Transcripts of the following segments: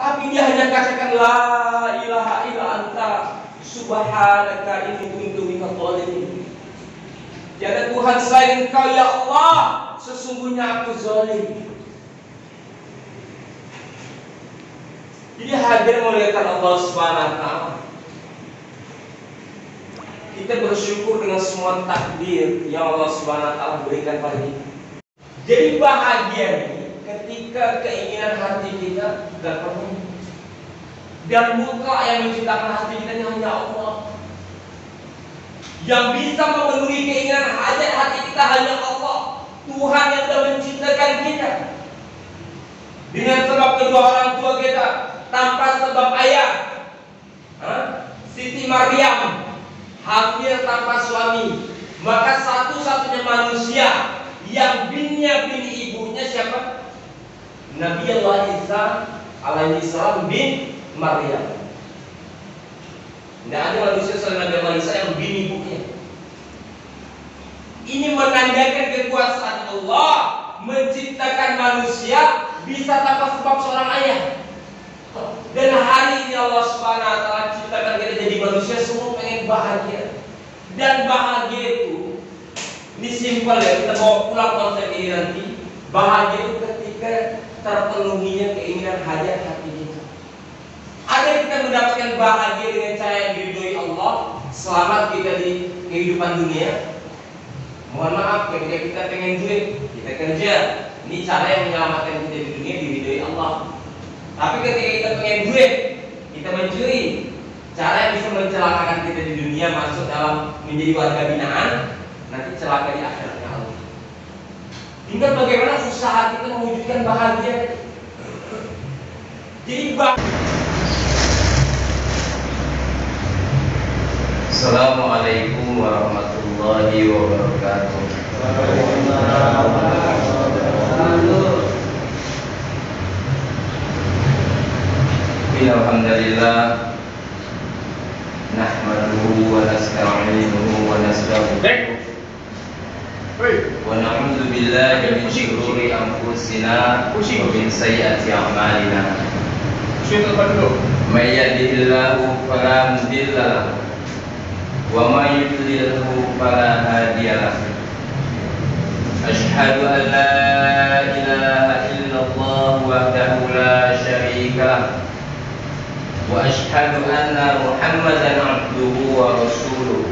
Tapi dia hanya katakan la ilaha illa anta subhanaka inni kuntu minadh dhalimin. Tiada Tuhan selain Engkau ya Allah, sesungguhnya aku zalim. Jadi hadir memuliakan Allah Subhanahu wa taala. Kita bersyukur dengan semua takdir yang Allah Subhanahu wa taala berikan pada kita. Jadi bahagia ketika keinginan hati kita terpenuhi. Dan mutlak yang menciptakan hati kita hanya Allah. Yang bisa memenuhi keinginan hajat hati kita hanya Allah. Tuhan yang telah menciptakan kita. Dengan sebab kedua orang tua kita, tanpa sebab ayah. Siti Maryam hampir tanpa suami. Maka satu-satunya manusia yang binnya bin ibunya siapa? Nabi Allah Isa alaihi salam bin Maryam. Tidak ada manusia selain Nabi Allah Isa yang bin ibunya. Ini menandakan kekuasaan Allah menciptakan manusia bisa tanpa sebab seorang ayah. Dan hari ini Allah Subhanahu wa taala ciptakan kita jadi manusia semua pengen bahagia. Dan bahagia itu ini simpel ya, kita bawa pulang konsep ini nanti. Bahagia itu ketika terpenuhinya keinginan hajat hati kita. Ada kita mendapatkan bahagia dengan cara yang diridhoi Allah, selamat kita di kehidupan dunia. Mohon maaf ketika kita pengen duit, kita kerja. Ini cara yang menyelamatkan kita di dunia, diridhoi Allah. Tapi ketika kita pengen duit, kita mencuri. Cara yang bisa mencelakakan kita di dunia masuk dalam menjadi warga binaan, nanti celaka di akhiratnya Allah. Tinggal bagaimana usaha kita mewujudkan bahagia. Jadi Assalamualaikum warahmatullahi wabarakatuh. Alhamdulillah, nahmaduhu wa nasta'inuhu wa nastaghfiruh wa na'udzu billahi min shururi anfusina wa min sayyiati a'malina. May yahdihillahu fala mudilla lahu wa may yudlilhu fala hadiya lahu. Asyhadu an la ilaha illallah wahdahu la syarika lahu wa asyhadu anna Muhammadan abduhu wa rasuluh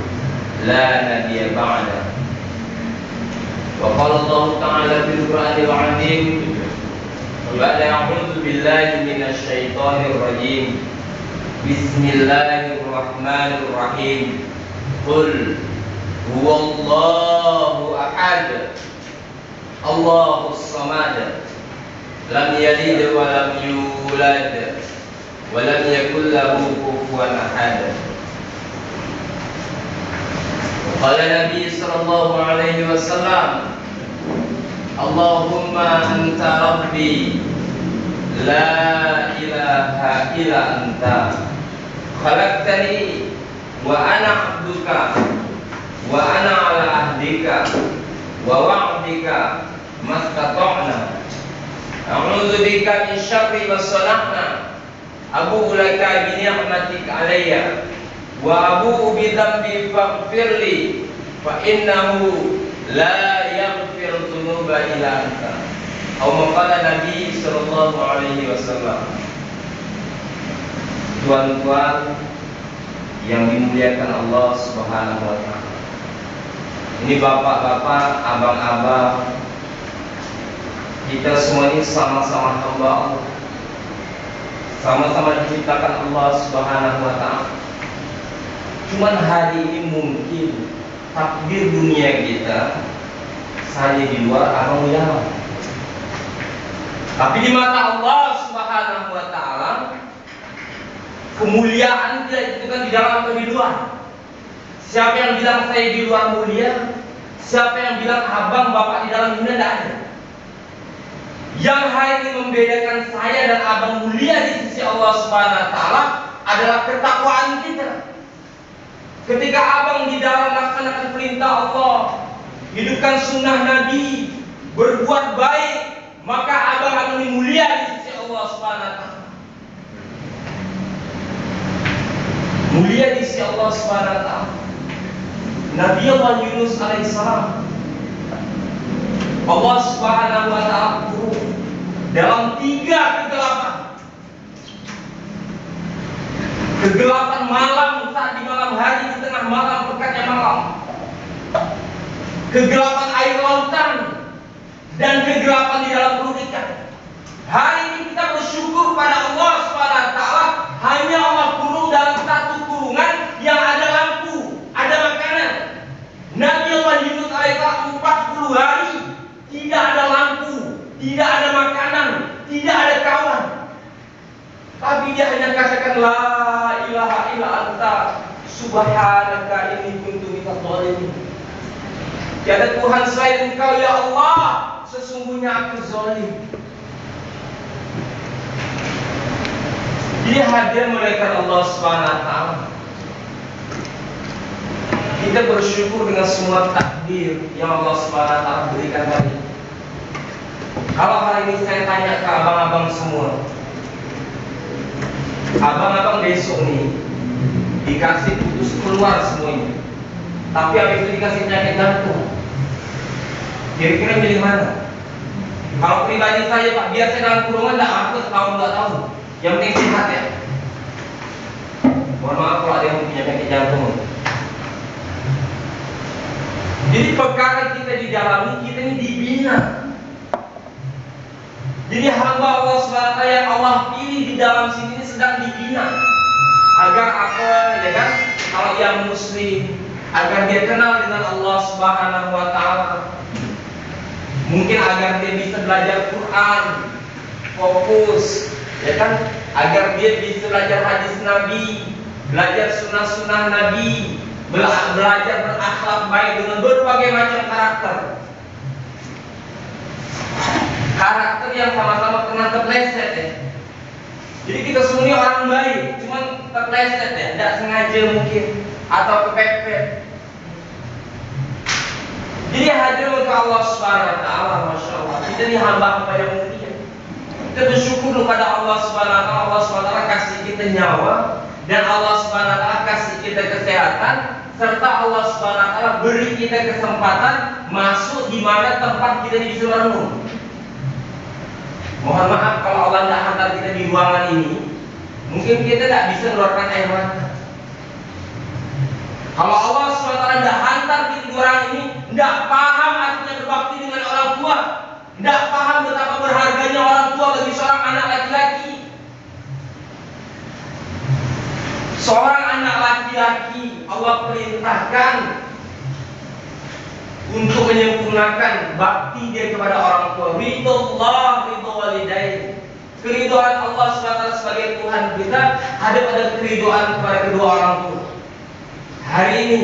la nabiyya ba'da. Wa qala Allah ta'ala fil Qur'anil 'azim ba'da a'udzu billahi minasy syaithanir rajim. Bismillahirrahmanirrahim. Qul huwallahu ahad. Allahus samad. Lam yalid wa lam yulad. Walam yakul lahu kufuwan ahad. Qala Nabi sallallahu alaihi wasallam, Allahumma anta rabbi la ilaha illa anta khalaqtani wa ana 'abduka wa ana 'ala ahdika wa wa'dika mastata'na a'udzu bika min syarri ma sana'na abu'u laka bi ni'matika alayya wa abu'u bi dhanbi faghfirli fa innahu la yaghfiru dzunuba illa anta. Atau maqala Nabi sallallahu alaihi wasallam. Tuan-tuan yang dimuliakan Allah Subhanahu wa taala. Ini bapak-bapak, abang-abang, kita semua ini sama-sama hamba Allah. Sama-sama diciptakan Allah Subhanahu wa ta'ala. Cuman hari ini mungkin takdir dunia kita saja di luar abang dalam. Tapi di mata Allah Subhanahu wa ta'ala, kemuliaan tidak ditentukan di dalam atau di luar. Siapa yang bilang saya di luar mulia? Siapa yang bilang abang bapak di dalam dunia? Tidak ada. Yang hari ini membedakan saya dan abang mulia di sisi Allah Subhanahu wa taala adalah ketakwaan kita. Ketika abang di dalam melaksanakan perintah Allah, hidupkan sunnah Nabi, berbuat baik, maka abang akan mulia di sisi Allah Subhanahu wa taala. mulia di sisi Allah Subhanahu wa taala. Nabi Allah Yunus alaihissalam, Allah Subhanahu wa taala kurung dalam 3 kegelapan. Kegelapan malam saat di malam hari, di tengah malam, pekatnya malam. Kegelapan air lautan dan kegelapan di dalam perut ikan. Hari ini kita bersyukur pada Allah Subhanahu wa taala, hanya Allah kurung dalam satu kurungan yang ada lampu, ada makanan. Nabi Allah Yunus alaihissalam 40 hari tidak ada lampu, tidak ada makanan, tidak ada kawan. Tapi dia hanya katakan la ilaha illa anta subhanaka inni kuntu minadh dhalimin. Tiada Tuhan selain Engkau ya Allah, sesungguhnya aku zalim. Dia hadir malaikat Allah Subhanahu wa taala. Kita bersyukur dengan semua takdir yang Allah Subhanahu wa taala berikan tadi. Kalau hari ini saya tanya ke abang-abang semua, abang-abang besok nih dikasih putus keluar semuanya, tapi habis itu dikasih penyakit jantung, kira-kira milih mana? Kalau pribadi saya Pak, biar saya dalam kurungan tidak aku setahun 2 tahun, yang penting sehat ya. Mohon maaf kalau ada yang punya penyakit jantung. Jadi perkara kita didalami, kita ini dibina. Jadi hamba Allah SWT yang Allah pilih di dalam sini ini sedang dibina agar apa, ya kan? Kalau yang muslim, agar dia kenal dengan Allah Subhanahu wa taala. Mungkin agar dia bisa belajar Quran, fokus, ya kan? Agar dia bisa belajar hadis Nabi, belajar sunnah-sunnah Nabi, belajar berakhlak baik dengan berbagai macam karakter. Karakter yang sama-sama pernah terpleset ya. Jadi kita semua ini orang baik, cuman terpleset ya, tidak sengaja mungkin, atau kepepet. Jadi hadir ke Allah Subhanahu wa taala, Masya Allah. Kita ini hamba-hamba yang mulia. Kita bersyukur kepada Allah Subhanahu wa taala. Allah Subhanahu wa taala kasih kita nyawa, dan Allah Subhanahu wa taala kasih kita kesehatan, serta Allah Subhanahu wa taala beri kita kesempatan masuk di mana tempat kita bisa merenung. Mohon maaf kalau Allah tidak hantar kita di ruangan ini, mungkin kita tidak bisa mengeluarkan air mata. Kalau Allah SWT tidak hantar kita di ruangan ini, tidak paham artinya berbakti dengan orang tua, tidak paham betapa berharganya orang tua bagi seorang anak laki-laki. Seorang anak laki-laki Allah perintahkan untuk menyempurnakan bakti dia kepada orang tua. Ridullah, ridho walidain. Keridhaan Allah SWT sebagai Tuhan kita ada pada keridhaan kepada kedua orang tua. Hari ini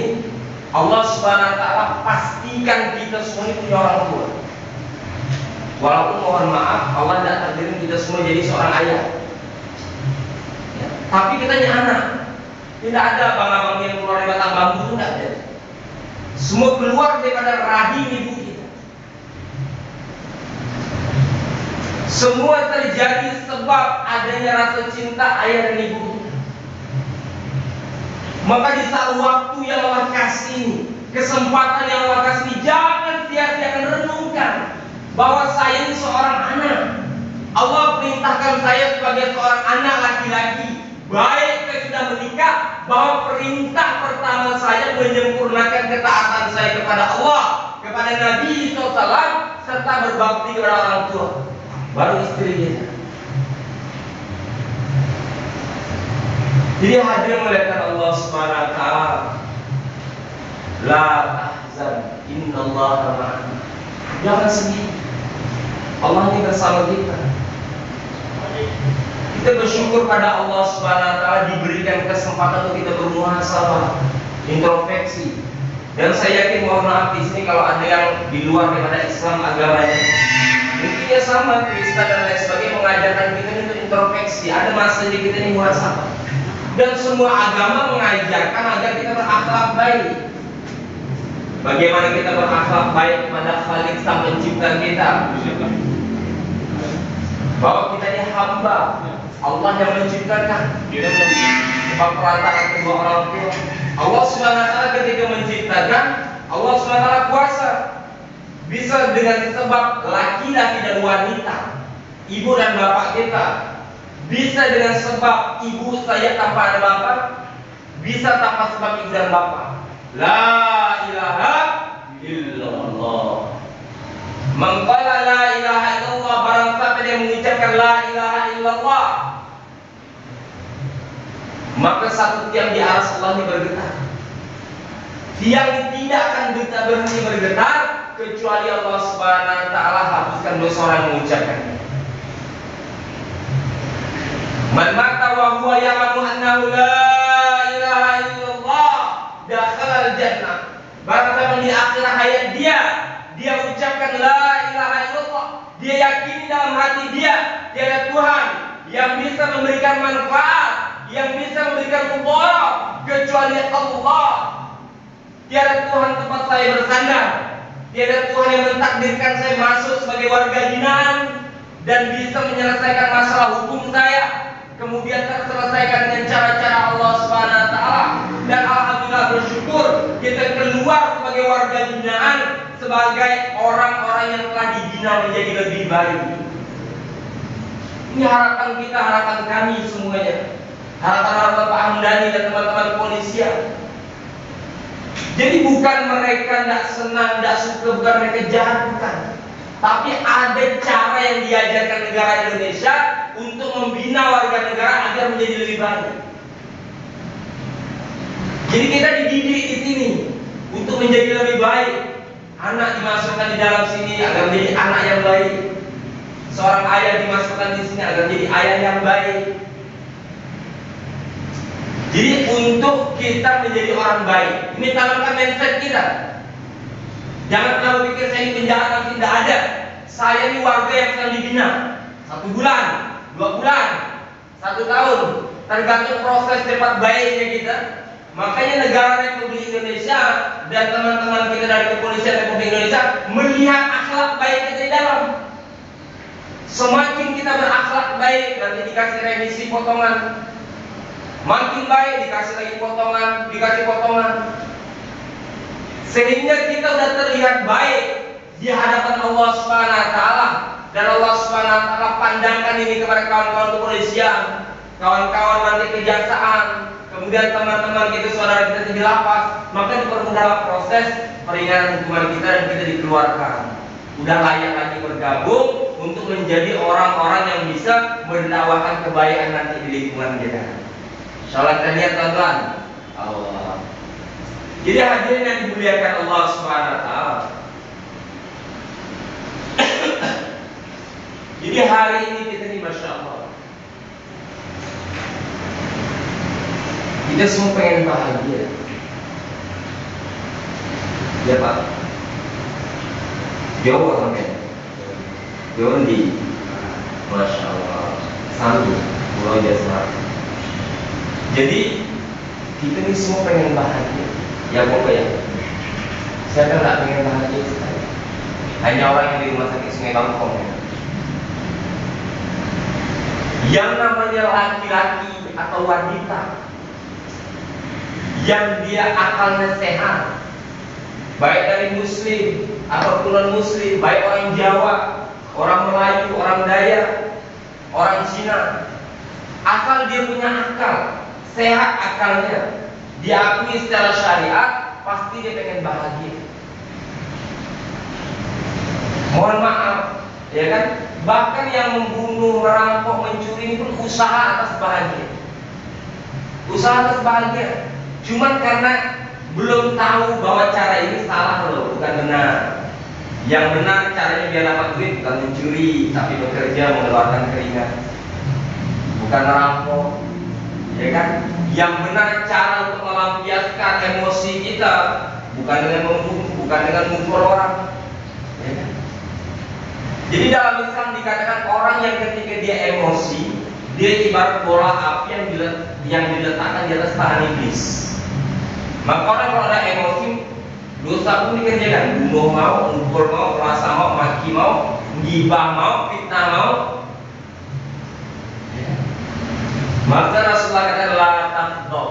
Allah SWT pastikan kita semua ini punya orang tua. Walaupun mohon maaf Allah tidak takdirin kita semua jadi seorang ayah ya. Tapi kita ini anak. Tidak ada abang-abang yang keluar dari batang bambu itu tidak ada. Semua keluar daripada rahim ibu kita. Semua terjadi sebab adanya rasa cinta ayah dan ibu kita. Maka di saat waktu yang Allah kasih, kesempatan yang Allah kasih, jangan sia-siakan, renungkan bahwa saya ini seorang anak. Allah perintahkan saya sebagai seorang anak laki-laki, baik saya sudah menikah, bahwa perintah pertama saya menyempurnakan ketaatan saya kepada Allah, kepada Nabi SAW, serta berbakti kepada orang tua, baru istri kita. Jadi hadir melihat Allah Subhanahu wa taala. La tahzan, innallaha ma'ana. Jangan sedih. Allah ini bersama kita. Kita bersyukur pada Allah Subhanahu wa taala diberikan kesempatan untuk kita bermuhasabah, introspeksi. Dan saya yakin, mohon maaf di sini kalau ada yang di luar daripada Islam agamanya, mungkin ya sama Kristen dan lain sebagainya mengajarkan kita untuk introspeksi. Ada masa di kita ini muhasabah. Dan semua agama mengajarkan agar kita berakhlak baik. Bagaimana kita berakhlak baik kepada Khalik Sang Pencipta kita, bahwa kita ini hamba. Allah yang menciptakan, tidak sebab perantara kedua orang tua. Allah SWT ketika menciptakan, Allah SWT kuasa. Bisa dengan sebab laki-laki dan wanita, ibu dan bapak kita. Bisa dengan sebab ibu saya tanpa ada bapak, bisa tanpa sebab ibu dan bapak. La ilaha illallah. Mengqala la ilaha illallah, barang siapa yang mengucapkan la ilaha illallah, maka satu tiang di aras Allah ini bergetar. Tiang tidak akan berhenti bergetar kecuali Allah Subhanahu wa taala hapuskan dosa orang yang mengucapkannya. Man mata wa huwa ya'lamu annahu la ilaha illallah dakhala al-jannah. Barang siapa di akhir hayat dia ucapkan la ilaha illallah, dia yakini dalam hati dia tiada Tuhan yang bisa memberikan manfaat, yang bisa memberikan mudarat kecuali Allah. Tiada Tuhan tempat saya bersandar, tiada Tuhan yang mentakdirkan saya masuk sebagai warga binaan dan bisa menyelesaikan masalah hukum saya, kemudian terselesaikan dengan cara-cara Allah Subhanahu wa taala. Dan alhamdulillah bersyukur kita keluar sebagai warga binaan, sebagai orang-orang yang telah dibina menjadi lebih baik. Ini harapan kita, harapan kami semuanya, harapan-harapan Pak Hamdani dan teman-teman kepolisian. Jadi bukan mereka tidak senang, tidak suka, bukan mereka jahat, bukan. Tapi ada cara yang diajarkan negara Indonesia untuk membina warga negara agar menjadi lebih baik. Jadi kita dididik di sini untuk menjadi lebih baik. Anak dimasukkan di dalam sini agar menjadi anak yang baik. Seorang ayah dimasukkan di sini agar menjadi ayah yang baik. Jadi untuk kita menjadi orang baik, ini tanamkan mindset kita. Jangan terlalu pikir saya ini penjahat, nanti tidak ada. Saya ini warga yang sedang dibina 1 bulan, 2 bulan, 1 tahun, tergantung proses cepat baiknya kita. Makanya negara Republik Indonesia dan teman-teman kita dari Kepolisian Republik Indonesia melihat akhlak baik kita di dalam. Semakin kita berakhlak baik, nanti dikasih remisi potongan. Makin baik dikasih lagi potongan, dikasih potongan. Sehingga kita sudah terlihat baik di hadapan Allah Subhanahu wa taala, dan Allah Subhanahu wa taala pandangkan ini kepada kawan-kawan kepolisian, kawan-kawan nanti kejaksaan, kemudian teman-teman kita, saudara kita di lapas, maka dipermudah proses peringanan hukuman kita dan kita dikeluarkan. Udah layak lagi bergabung untuk menjadi orang-orang yang bisa mendakwakan kebaikan nanti di lingkungan kita. Salat dan niat tuan-tuan. Allah. Jadi hadirin yang dimuliakan Allah Subhanahu wa taala. Jadi hari ini kita ini Masya Allah, kita semua pengen bahagia. Ya Pak. Jawa sampai. Jawa di Masya Allah, Sandu, Pulau Jasmar. Jadi kita ini semua pengen bahagia. Ya kok ya? Saya kan nggak pengen bahagia sekali. Hanya orang yang di rumah sakit Sungai Bangkong ya. Yang namanya laki-laki atau wanita yang dia akalnya sehat, baik dari muslim ataupun non muslim, baik orang Jawa, orang Melayu, orang Dayak, orang Cina, asal dia punya akal, sehat akalnya, diakui secara syariat, pasti dia pengen bahagia. Mohon maaf, ya kan? Bahkan yang membunuh, merampok, mencuri ini pun usaha atas bahagia. Usaha atas bahagia. Cuman karena belum tahu bahwa cara ini salah loh, bukan benar. Yang benar caranya biar dapat duit, bukan mencuri, tapi bekerja mengeluarkan keringat, bukan merampok, ya kan? Yang benar cara untuk melampiaskan emosi kita, bukan dengan membunuh, bukan dengan memukul orang, ya kan? Jadi dalam Islam dikatakan orang yang ketika dia emosi, dia ibarat bola api yang diletakkan di atas tangan iblis. Maka orang kalau ada emosi, dosa pun dikerjakan. Bunuh mau, mukul mau, merasa mau, maki mau, gibah mau, fitnah mau. Maka Rasulullah kata la taqdhaf.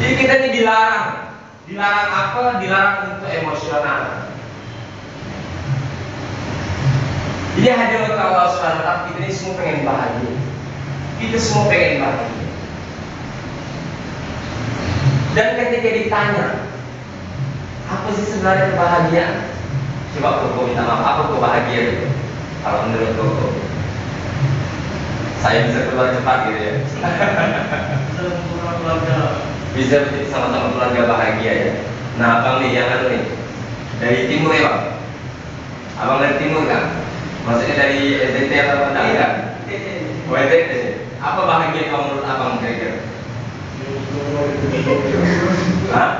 Jadi kita ini dilarang. Dilarang apa? Dilarang untuk emosional. Jadi hadir oleh Allah SWT, kita ini semua pengen bahagia. Kita semua pengen bahagia. Dan ketika ditanya, apa sih sebenarnya kebahagiaan? Coba Koko minta maaf, apa kebahagiaan itu? Kalau menurut Koko, saya bisa keluar cepat gitu ya. Bisa sama-sama keluarga bahagia ya. Nah abang nih yang anu nih dari timur ya bang. Abang dari timur kan? Maksudnya dari NTT atau Padang kan? Oh NTT. Apa bahagia kamu menurut abang kira-kira? Hah?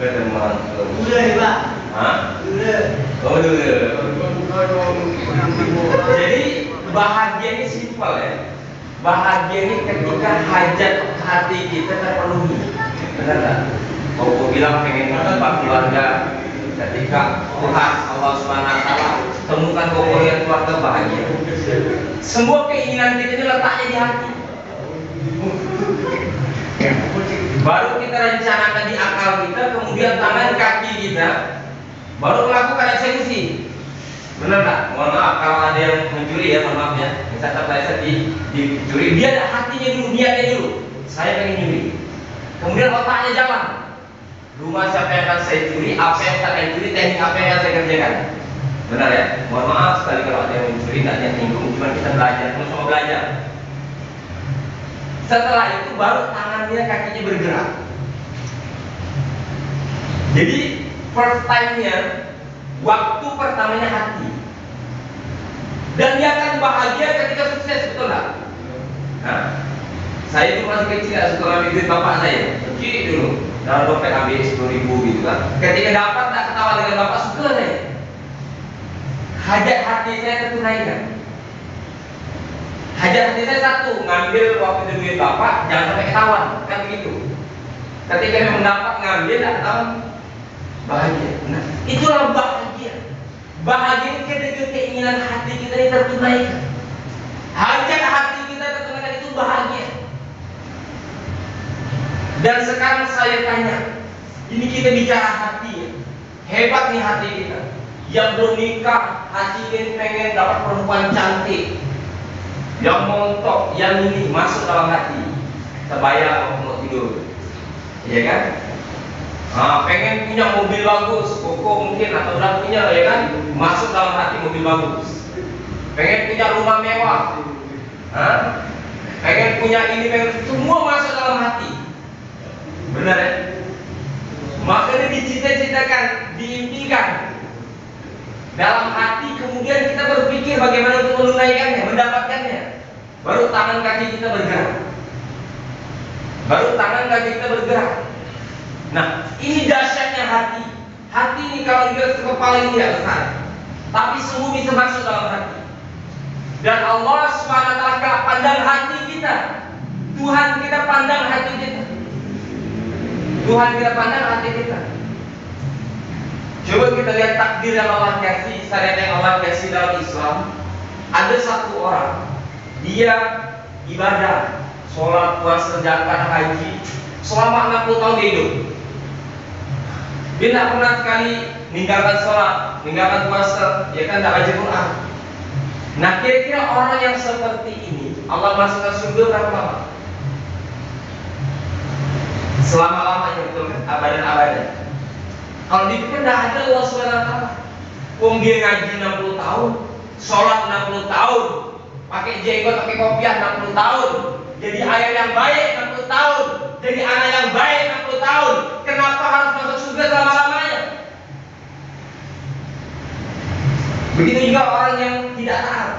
Ketemu orang tua. Udah ya pak. Hah? Udah. Oh dulu. Jadi bahagia ini simpel ya. Bahagia ini ketika hajat hati kita terpenuhi. Benar tak? Kau bilang pengen mendapat keluarga. Ketika Tuhan Allah SWT temukan kau yang keluarga bahagia. Semua keinginan kita ini letaknya di hati. Baru kita rencanakan di akal kita, kemudian tangan kaki kita baru melakukan eksekusi. Benar tak? Mohon maaf kalau ada yang mencuri ya, mohon maaf ya. Misalkan saya dicuri, dia ada hatinya dulu, niatnya dulu. Saya pengen nyuri. Kemudian otaknya jalan. Rumah siapa yang akan saya curi, apa yang akan saya curi, teknik apa yang akan saya kerjakan. Benar ya? Mohon maaf sekali kalau ada yang mencuri, tidak niat nyinggung, cuma kita belajar, sama belajar. Setelah itu baru tangannya, kakinya bergerak. Jadi first time-nya, waktu pertamanya hati. Dan dia akan bahagia ketika sukses, betul nggak? Nah, saya itu masih kecil, suka ambil duit bapak saya. Kecil dulu, dalam dompet ambil 10.000 gitu kan. Ketika dapat, tak ketawa dengan bapak, suka saya. Hajat hati saya tertunaikan. Hajat hati saya satu, ngambil waktu itu duit bapak, jangan sampai ketahuan, kan begitu. Ketika dia mendapat ngambil, tak ketahuan, bahagia. Nah, itulah bahagia. Bahagia ketika keinginan hati kita ini tertunaikan. Hajat hati kita tertunaikan, itu bahagia. Dan sekarang saya tanya, ini kita bicara hati ya. Hebat nih hati kita. Yang belum nikah, hati ini pengen dapat perempuan cantik, yang montok, yang ini masuk dalam hati. Terbayang mau tidur, iya kan? Nah, pengen punya mobil bagus, Koko mungkin atau udah punya, ya kan? Masuk dalam hati mobil bagus. Pengen punya rumah mewah, pengen punya ini, pengen semua masuk dalam hati. Benar ya? Makanya dicita-citakan, diimpikan dalam hati, kemudian kita berpikir bagaimana untuk menunaikannya, mendapatkannya. Baru tangan kaki kita bergerak. Baru tangan kaki kita bergerak. Nah, ini dahsyatnya hati. Hati ini kalau dia ke kepala ini tidak besar, tapi semua bisa masuk dalam hati. Dan Allah SWT pandang hati kita. Tuhan kita pandang hati kita. Tuhan kita pandang hati kita. Coba kita lihat takdir yang Allah kasih, syariat yang Allah kasih dalam Islam. Ada satu orang, dia ibadah, sholat, puasa, zakat, haji selama 60 tahun dia hidup. Dia tidak pernah sekali meninggalkan sholat, meninggalkan puasa, ya kan, tidak baca Quran. Nah, kira-kira orang yang seperti ini Allah masukkan surga berapa lama? Selama-lamanya, betul kan? Abadan-abadan. Kalau dipikir tidak ada Allah SWT. Wong dia ngaji 60 tahun, sholat 60 tahun, pakai jenggot, pakai kopiah 60 tahun, jadi ayah yang baik 60 tahun, jadi anak yang baik 60 tahun. Kenapa harus masuk surga selama-lamanya? Begitu juga orang yang tidak taat.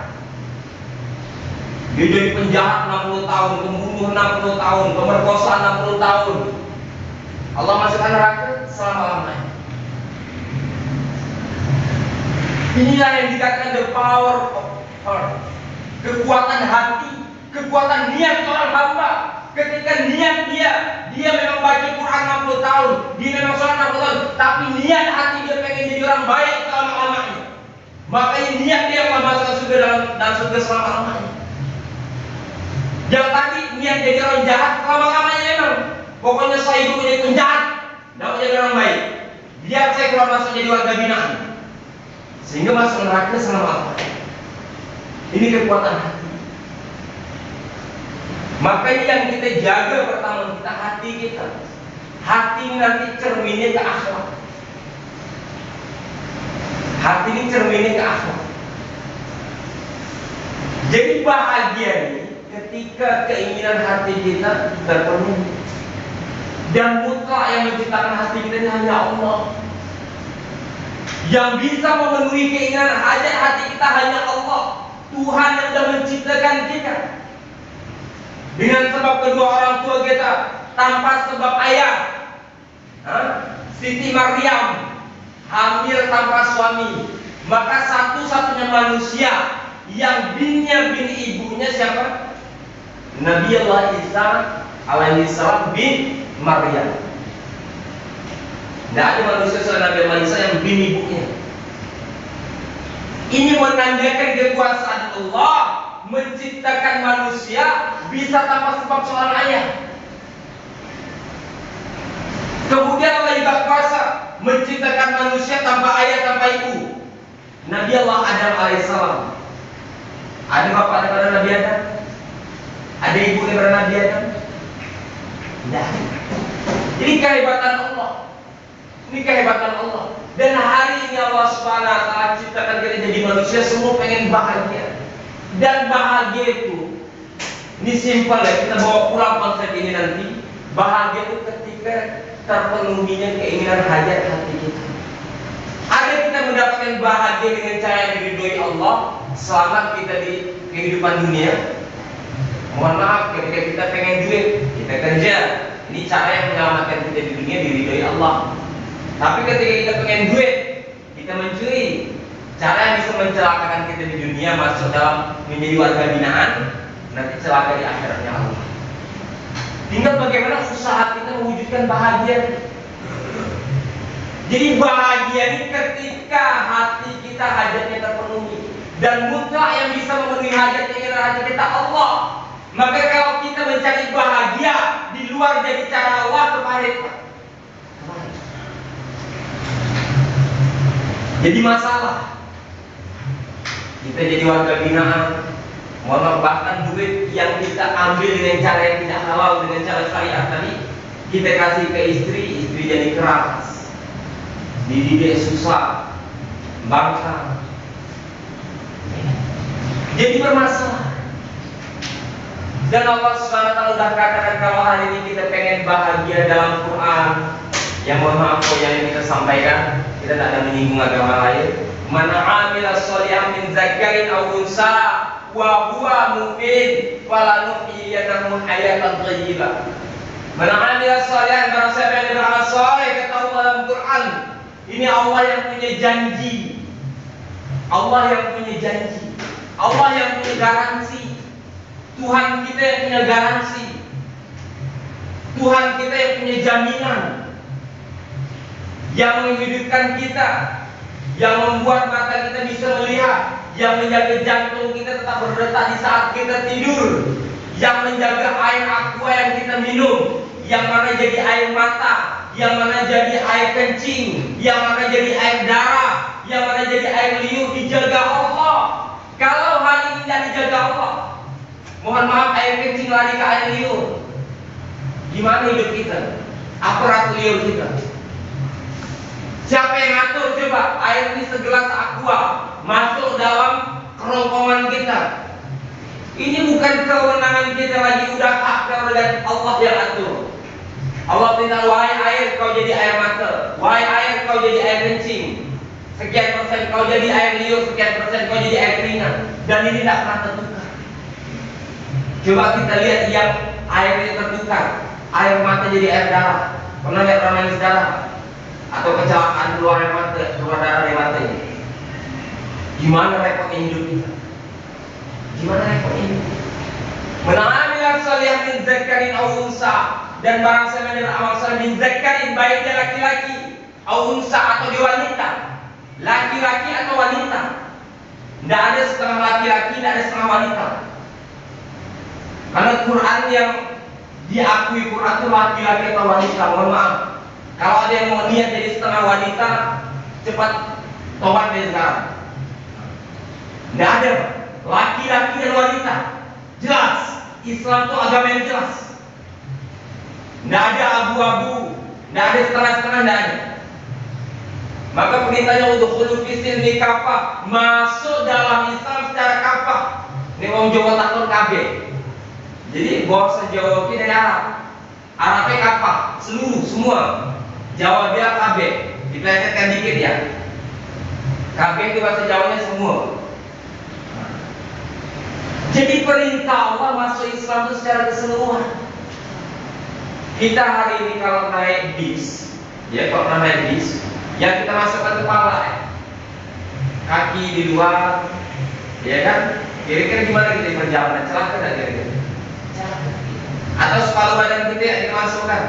Dia jadi penjahat 60 tahun, pembunuh 60 tahun, pemerkosa 60 tahun. Allah masukkan neraka selama-lamanya. Inilah yang dikatakan the power of heart. Kekuatan hati, kekuatan niat seorang hamba. Ketika niat dia memang baca Quran 60 tahun, dia memang sholat 60 tahun, tapi niat hati dia pengen jadi orang baik selama-lamanya. Makanya niat dia akan masuk surga dalam surga selama-lamanya. jadi orang jahat selama-lamanya memang. Pokoknya saya hidup menjadi penjahat, tidak mau jadi orang baik. Biar saya keluar masuk jadi warga binaan, sehingga masuk neraka selama-lamanya. Ini kekuatan hati. Makanya yang kita jaga pertama kita hati kita. Hati ini nanti cerminnya ke akhlak. Hati ini cerminnya ke akhlak. Jadi bahagia ini ketika keinginan hati kita terpenuhi. Dan mutlak yang menciptakan hati kita ini hanya Allah. Yang bisa memenuhi keinginan hajat hati kita hanya Allah. Tuhan yang sudah menciptakan kita. Dengan sebab kedua orang tua kita, tanpa sebab ayah. Siti Maryam hamil tanpa suami. Maka satu-satunya manusia yang binnya bin ibunya siapa? Nabi Allah Isa alaihi salam bin Maryam. Tidak ada manusia selain Nabi Allah Isa yang bin ibunya. Ini menandakan kekuasaan Allah menciptakan manusia bisa tanpa sebab seorang ayah. Kemudian Allah juga kuasa menciptakan manusia tanpa ayah, tanpa ibu. Nabi Allah Adam alaihissalam. Ada bapak daripada Nabi Adam? Ada ibu daripada Nabi Adam? Tidak. Ini kehebatan Allah. Ini kehebatan Allah. Dan hari ini Allah Subhanahu wa taala ciptakan kita jadi manusia semua pengen bahagia. Dan bahagia itu ini simpel ya, kita bawa pulang konsep ini nanti. Bahagia itu ketika terpenuhinya keinginan hajat hati kita. Ada kita mendapatkan bahagia dengan cara yang diridhoi Allah selama kita di kehidupan dunia. Mohon maaf ketika kita pengen duit, kita kerja. Ini cara yang menyelamatkan kita di dunia, diridhoi Allah. Tapi ketika kita pengen duit, kita mencuri. Cara yang bisa mencelakakan kita di dunia masuk dalam menjadi warga binaan, nanti celaka di akhiratnya Allah. Tinggal bagaimana usaha kita mewujudkan bahagia. Jadi bahagia ini ketika hati kita hajatnya terpenuhi. Dan mutlak yang bisa memenuhi hajat keinginan hati kita Allah. Maka kalau kita mencari bahagia di luar dari cara Allah, kepada jadi masalah. Kita jadi warga binaan, bahkan duit yang kita ambil dengan cara yang tidak halal, dengan cara syariat tadi, kita kasih ke istri, istri jadi keras, dididik susah, bangsa, jadi bermasalah. Dan Allah Subhanahu wa taala sudah katakan kalau hari ini kita pengen bahagia dalam Quran, yang mohon maaf yang kita sampaikan, kita tidak ada menyinggung agama lain. Man 'amila sholihan min dzakarin aw unsa wa huwa mu'min falanuhyiyanahu hayatan thayyibah. Man 'amila sholihan, barang siapa yang beramal saleh, kata Allah dalam Quran. Ini Allah yang punya janji. Allah yang punya janji. Allah yang punya garansi. Tuhan kita yang punya garansi. Tuhan kita yang punya jaminan. Yang menghidupkan kita, yang membuat mata kita bisa melihat, yang menjaga jantung kita tetap berdetak di saat kita tidur, yang menjaga air aqua yang kita minum, yang mana jadi air mata, yang mana jadi air kencing, yang mana jadi air darah, yang mana jadi air liur, dijaga Allah. Kalau hari ini tidak dijaga Allah, mohon maaf, air kencing lari ke air liur, gimana hidup kita? Apa ratu liur kita? Siapa yang ngatur coba air ini segelas aqua masuk dalam kerongkongan kita? Ini bukan kewenangan kita lagi, udah hak kewenangan Allah yang atur. Allah perintah, wahai air kau jadi air mata, wahai air kau jadi air kencing, sekian persen kau jadi air liur, sekian persen kau jadi air keringat. Dan ini tidak pernah tertukar. Coba kita lihat yang air ini tertukar, air mata jadi air darah. Pernah lihat orang nangis darah? Atau kecelakaan keluar air mata, keluar darah dari mata ini? Gimana repotnya hidup kita? Gimana repotnya hidup? Man 'amila sholihan min dzakarin aw unsa, dan barang siapa yang beramal saleh min dzakarin, baik dia laki-laki, aw unsa atau dia wanita, laki-laki atau wanita. Tidak ada setengah laki-laki, tidak ada setengah wanita. Karena Quran yang diakui Quran itu laki-laki atau wanita. Mohon maaf, kalau ada yang mau niat jadi setengah wanita, cepat tobat dari sekarang. Tidak ada laki-laki dan wanita. Jelas, Islam itu agama yang jelas. Tidak ada abu-abu, tidak ada setengah-setengah, tidak ada. Maka perintahnya untuk khulu fisil ni kafah, masuk dalam Islam secara kafah. Ini orang Jawa takut kabeh. Jadi bahasa Jawa ini dari Arab. Arabnya kafah, seluruh semua. Jawa dia kabeh. Dipelesetkan dikit ya. Kabeh itu bahasa Jawanya semua. Jadi perintah Allah masuk Islam itu secara keseluruhan. Kita hari ini kalau naik bis, ya kalau naik bis, yang kita masukkan kepala, kaki di luar, ya kan? Kira-kira gimana kita perjalanan? Celaka tidak kira-kira? Atau separuh badan kita yang kita masukkan?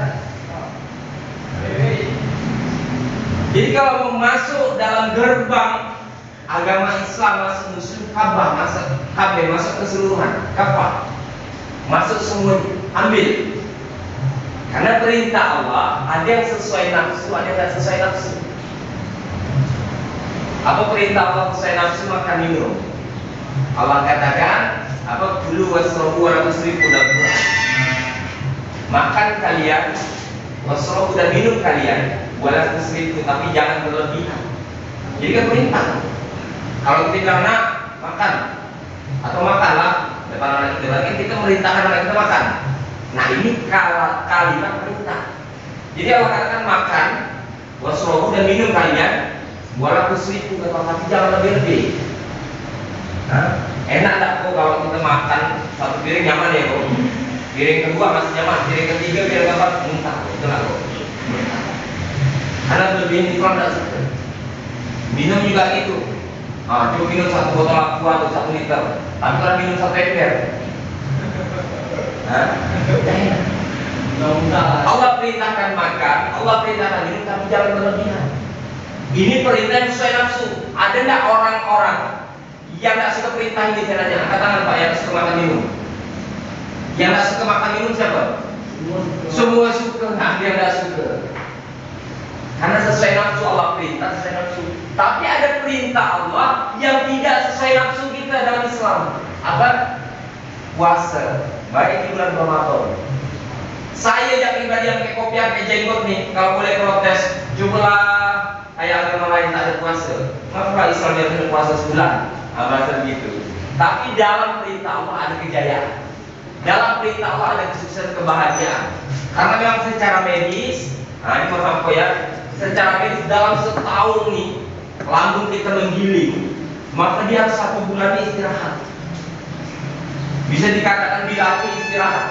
Jadi kalau mau masuk dalam gerbang agama Islam, masuk Muslim, Ka'bah, masuk Ka'bah, masuk keseluruhan, Ka'bah, masuk semuanya, ambil. Karena perintah Allah ada yang sesuai nafsu, ada yang tidak sesuai nafsu. Apa perintah Allah sesuai nafsu? Makan minum. Allah katakan apa? Kulu wasrobu wa tusrifu dalam Quran. Makan kalian, wasrobu dan minum kalian, wala tusrifu, tapi jangan berlebihan. Jadi kan perintah. Kalau kita bilang nak makan atau makanlah depan anak kita, lagi kita merintahkan anak kita makan. Nah ini kalimat perintah. Jadi Allah katakan makan, wasrobu dan minum kalian, wala tusrifu, tapi jangan lebih-lebih. Enak tak kok kalau kita makan satu piring nyaman ya kok. Piring kedua masih nyaman, piring ketiga biar dapat muntah, itu lah kok. Karena berlebihan Islam tidak suka. Minum juga gitu. Cuma minum satu botol aqua atau 1 liter, tapi kalau minum 1 ember. Allah perintahkan makan, Allah perintahkan minum, tapi jangan berlebihan. Ini perintah yang sesuai nafsu. Ada tidak orang-orang yang tidak suka perintah ini? Saya nanya, angkat tangan Pak yang suka makan minum. Yang tidak suka makan minum siapa? Semua suka. Nah, dia tidak suka. Karena sesuai nafsu Allah perintah, sesuai nafsu. Tapi ada perintah Allah yang tidak sesuai nafsu kita dalam Islam. Apa? Puasa. Baik di bulan Ramadan. Saya yang pribadi yang pakai kopiah, pakai jenggot nih, kalau boleh protes, cobalah kayak agama lain tak ada puasa. Maka Islam dia punya puasa sebulan. Bahasa begitu. Tapi dalam perintah Allah ada kejayaan. Dalam perintah Allah ada kesuksesan, kebahagiaan. Karena memang secara medis, ini maaf ya, secara medis dalam setahun nih lambung kita menggiling, maka dia harus 1 bulan istirahat. Bisa dikatakan bila istirahat.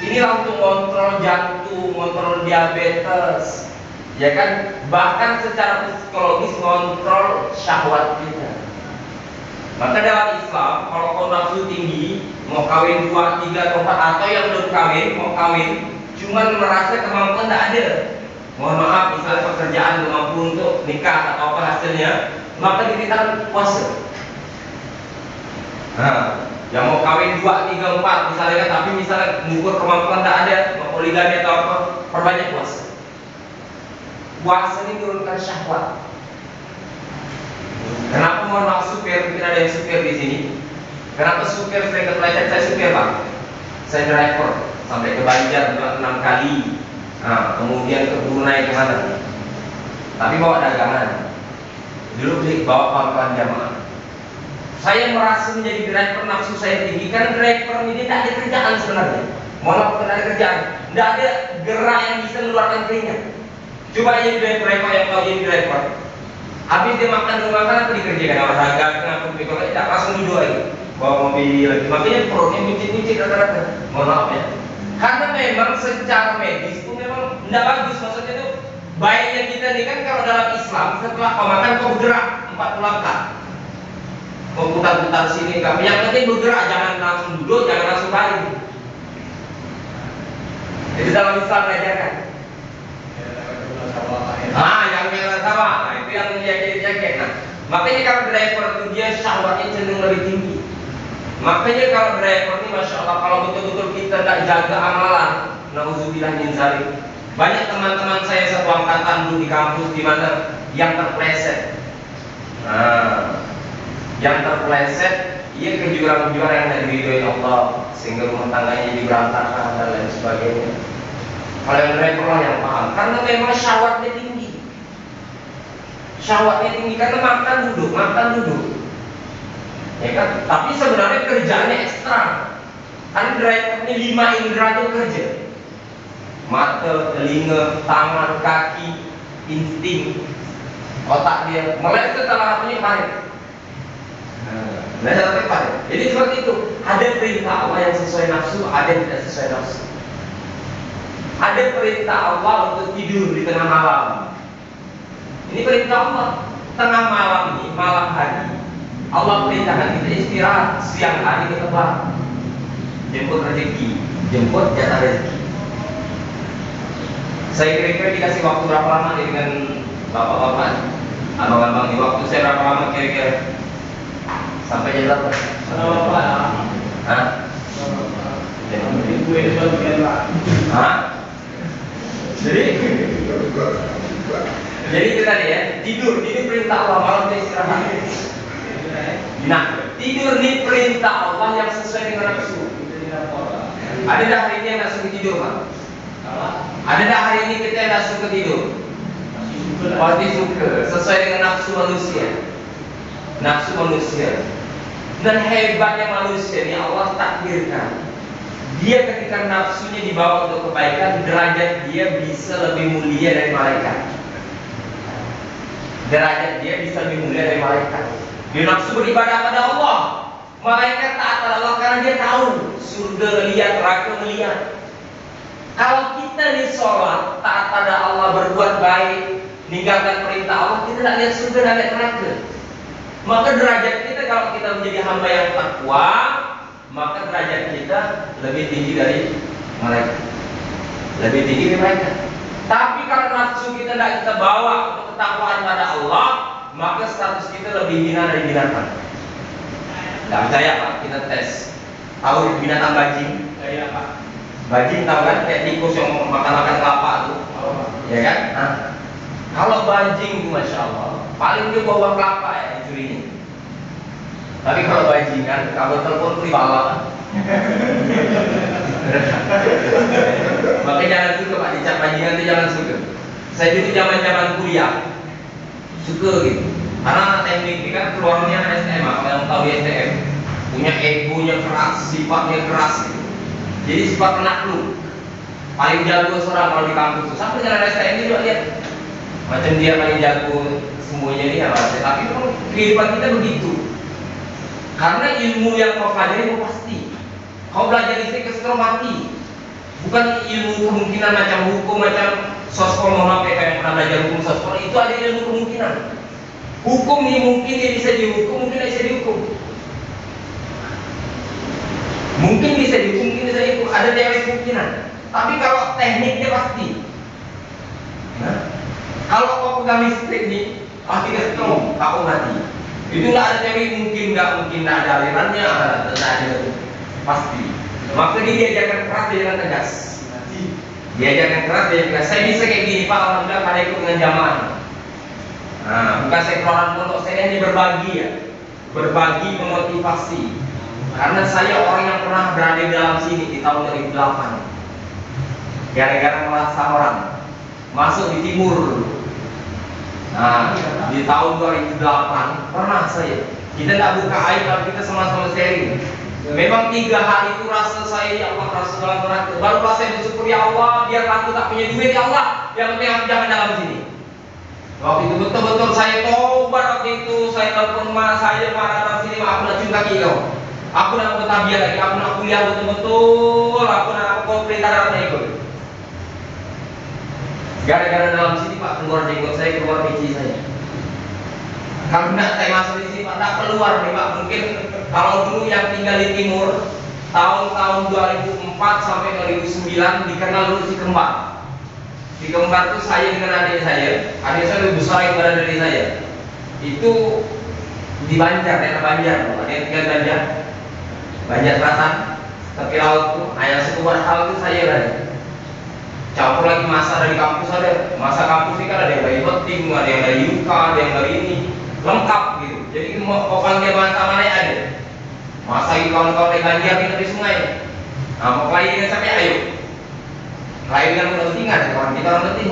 Inilah untuk kontrol jantung, kontrol diabetes, ya kan? Bahkan secara psikologis kontrol syahwat kita. Maka dalam Islam, kalau kau nafsu tinggi, mau kawin 2, 3, atau 4, atau yang belum kawin, mau kawin, cuman merasa kemampuan tidak ada. Mohon maaf, misalnya pekerjaan belum mampu untuk nikah atau apa hasilnya, maka dikatakan puasa. Nah, yang mau kawin 2, 3, 4 misalnya, tapi misalnya mengukur kemampuan tidak ada, mau poligami atau apa, perbanyak puasa. Puasa ini turunkan syahwat. Kenapa mohon maaf supir? Mungkin ada yang supir di sini. Kenapa supir sering kepleset? Saya supir Pak. Saya driver sampai ke Banjar 6 kali. Nah, kemudian ke Brunei kemana? Tapi bawa dagangan. Dulu beli bawa pangkalan jamaah. Saya merasa menjadi driver nafsu saya tinggi. Kan driver ini tidak ada kerjaan sebenarnya. Mohon maaf, tidak ada kerjaan. Tidak ada gerak yang bisa mengeluarkan keringat. Coba jadi driver yang tahu jadi driver. Habis dia makan rumah apa dikerjakan, olahraga, kenapa kalau tidak langsung duduk lagi, bawa mobil lagi. Makanya perutnya buncit-buncit rata-rata. Mohon maaf ya. Karena memang secara medis itu memang tidak bagus. Maksudnya itu baiknya kita ini kan kalau dalam Islam setelah kau makan kau bergerak 40 langkah, mau putar-putar sini. Tapi yang penting bergerak, jangan langsung duduk, jangan langsung baring. Jadi dalam Islam mengajarkan. Yang merah sama, itu yang jaket. Nah, makanya kalau driver itu dia syahwatnya cenderung lebih tinggi. Makanya kalau driver ini, masya Allah, kalau betul-betul tidak jaga amalan, nauzubillah min zalik. Banyak teman-teman saya satu angkatan dulu di kampus di mana yang terpleset. Nah, yang terpleset, ia ke jurang-jurang yang tidak diridhoi Allah, sehingga rumah tangganya jadi berantakan dan lain sebagainya. Kalau yang driver lah yang paham, karena memang syahwatnya tinggi. Syahwatnya tinggi karena makan duduk. Ya kan? Tapi sebenarnya kerjaannya ekstra. Kan drivernya 5 indera itu kerja. Mata, telinga, tangan, kaki, insting, otak dia. Mulai setelah punya pahit. Nah, sampai pahit. Jadi seperti itu. Ada perintah Allah yang sesuai nafsu, ada yang tidak sesuai nafsu. Ada perintah Allah untuk tidur di tengah malam. Ini perintah Allah. Tengah malam ini, malam hari, Allah perintahkan kita istirahat. Siang hari kita bangun, jemput rezeki, jemput jatah rezeki. Saya kira-kira dikasih waktu berapa lama nih dengan bapak-bapak, abang-abang ini? Waktu saya berapa lama kira-kira? Sampai jam berapa? Hah? Hah? Jadi itu tadi ya, tidur ini perintah Allah, malam kita istirahat. Nah, tidur ini perintah Allah yang sesuai dengan nafsu. Ada dah hari ini yang nggak suka tidur, Pak? Ada dah hari ini kita yang nggak suka tidur? Pasti suka, sesuai dengan nafsu manusia. Nafsu manusia. Dan hebatnya manusia ini Allah takdirkan. Dia ketika nafsunya dibawa untuk kebaikan, derajat dia bisa lebih mulia dari malaikat. Derajat dia bisa lebih mulia dari malaikat. Dia nafsu beribadah pada Allah. Malaikat taat pada Allah karena dia tahu surga lihat, neraka melihat. Kalau kita nih sholat, taat pada Allah, berbuat baik, meninggalkan perintah Allah, kita tidak lihat surga dan lihat neraka. Maka derajat kita kalau kita menjadi hamba yang takwa, maka derajat kita lebih tinggi dari malaikat, lebih tinggi dari malaikat. Tapi kalau nafsu kita tidak kita bawa untuk ketakwaan pada Allah, maka status kita lebih hina dari binatang. Tidak percaya Pak? Kita tes. Tahu binatang bajing? Percaya Pak? Bajing tahu kan? Kayak tikus yang makan-makan kelapa tuh, ya kan? Nah, kalau bajing tuh masya Allah, paling dia bawa kelapa ya dicurinya. Tapi kalau bajingan, kabel telepon tuh dibawa. Makanya jangan suka Pak, dicap bajingan itu jangan suka. Saya dulu zaman kuliah suka gitu, karena teknik ini kan keluarnya STM, kalau yang tahu di STM punya egonya keras, sifatnya keras gitu. Jadi sifat penakluk, paling jago seorang kalau di kampus tuh. Sampai jalan STM ini juga lihat, macam dia paling jago semuanya ini apa? Tapi kehidupan kita begitu. Karena ilmu yang kau pelajari itu pasti. Kau belajar listrik kesetrum mati. Bukan ilmu kemungkinan macam hukum, macam sospol, mohon maaf ya, yang pernah belajar hukum sospol, itu ada ilmu kemungkinan. Hukum ini mungkin dia bisa dihukum, mungkin tidak bisa dihukum. Mungkin bisa dihukum, mungkin bisa dihukum. Ada teori kemungkinan. Tapi kalau tekniknya pasti. Nah, kalau kau pegang listrik nih, pasti kesetrum, kau mati. Itu nggak ada teori mungkin nggak ada alirannya, tidak ada, pasti. Maka dia diajarkan keras, diajarkan tegas. Diajarkan keras, diajarkan tegas. Saya bisa kayak gini Pak, alhamdulillah pada ikut dengan jamaah. Nah, bukan saya keluaran pondok, saya hanya berbagi ya, berbagi memotivasi. Karena saya orang yang pernah berada di dalam sini di tahun 2008. Gara-gara merasa orang masuk di timur. Nah, di tahun 2008 pernah saya. Kita tidak buka aib, tapi kita sama-sama sharing. Memang 3 hari itu rasa saya, ya Allah, rasa dalam neraka. Barulah saya bersyukur, ya Allah, biar aku tak punya duit, ya Allah, yang penting aku jangan dalam sini. Waktu itu betul-betul saya tobat. Waktu itu saya telepon mak saya, mak datang sini, mak aku nak cium kaki kau. Aku nak bertabiat lagi, aku nak kuliah betul-betul, aku nak kau perintah dalam ikut. Gara-gara dalam sini Pak, keluar jenggot saya, keluar biji saya. Kalau tidak saya masuk di sini Pak, tak keluar nih Pak. Mungkin kalau dulu yang tinggal di timur, tahun-tahun 2004 sampai 2009 dikenal dulu si kembar. Si kembar itu saya dengan adik saya lebih besar daripada dari saya. Itu di Banjar, daerah Banjar, ada yang tinggal Banjar Selatan. Tapi laut tuh hanya satu hal itu saya lah. Campur lagi masa dari kampus ada. Masa kampus ini kan ada yang dari Beting, ada yang dari Yuka, ada yang dari ini. Lengkap gitu. Jadi mau panggil masa mana ada. Masa ini kawan-kawan dari Banjar kita di sungai. Nah, mau klien dengan sampai ayo. Klien dengan udah tinggal, kawan kita orang penting.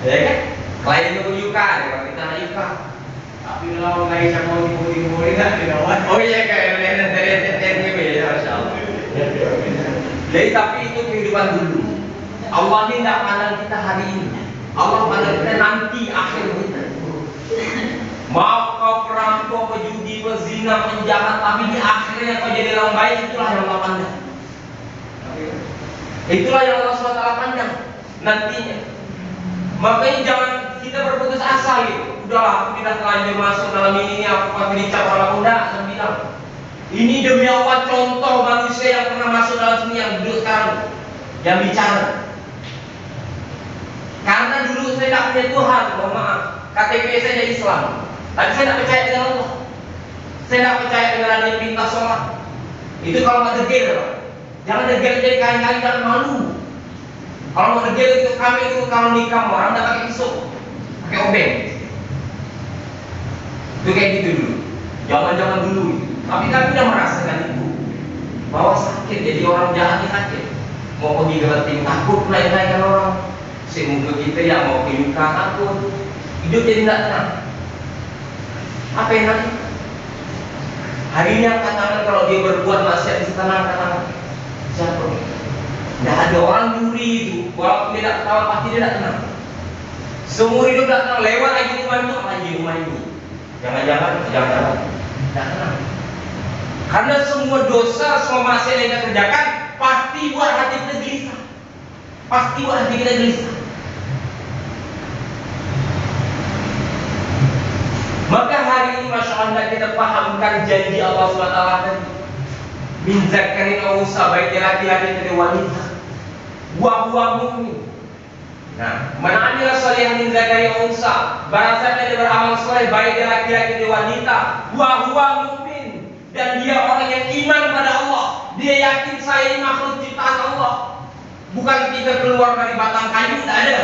Ya kan? Klien dengan Yuka, kawan kita anak Yuka. Tapi kalau nggak bisa mau dimulai nggak dilawan. Oh iya kayak dari TNB ya, Masya Allah. Jadi tapi itu kehidupan dulu. Allah ini tidak pandang kita hari ini. Allah pandang kita nanti akhir kita. Mau kau perampok, pejudi, pezina, penjahat, tapi di akhirnya kau jadi orang baik, itulah yang Allah pandang. Itulah yang Allah SWT pandang nantinya. Makanya jangan kita berputus asa gitu. Udahlah, aku tidak terlanjur masuk dalam ini, aku pasti dicap orang muda. Saya bilang, ini demi Allah contoh manusia yang pernah masuk dalam sini yang duduk sekarang, yang bicara. Karena dulu saya tidak punya Tuhan, mohon maaf, KTP saya Islam, tapi saya tidak percaya dengan Allah. Saya tidak percaya dengan ada yang perintah sholat. Itu kalau nggak degil, jangan degil jadi kali-kali jangan malu. Kalau mau degil itu kami itu kalau nikah orang udah pakai pisau, pakai obeng. Itu kayak gitu dulu, jangan dulu gitu. Tapi kami udah merasakan itu, bahwa sakit, jadi orang jahat sakit. Mau pergi ke Beting takut, naik-naikan orang. Semuka kita yang mau ke Yuka takut, hidup jadi tidak tenang. Apa yang nanti? Hari ini angkat tangan kalau dia berbuat maksiat bisa tenang, angkat tangan. Siapa? Tidak ada orang nyuri itu, walaupun dia tidak tahu pasti dia tidak tenang. Seumur hidup tidak tenang, lewat lagi rumah itu, lagi rumah ini. Jangan-jangan tidak tenang. Karena semua dosa, semua maksiat yang kita kerjakan pasti buat hati kita gelisah. Pasti buat hati kita gelisah. Maka hari ini Masya Allah kita pahamkan janji Allah SWT tadi. Min zakarin aw unsa, baik dia laki-laki atau wanita. Wa huwa mu'min. Nah, man amila shalihan min zakarin aw unsa, barang siapa yang beramal saleh baik dia laki-laki atau wanita, wa huwa mu'min, dan dia orang yang iman pada Allah. Dia yakin saya ini makhluk ciptaan Allah. Bukan kita keluar dari batang kayu, tidak ada.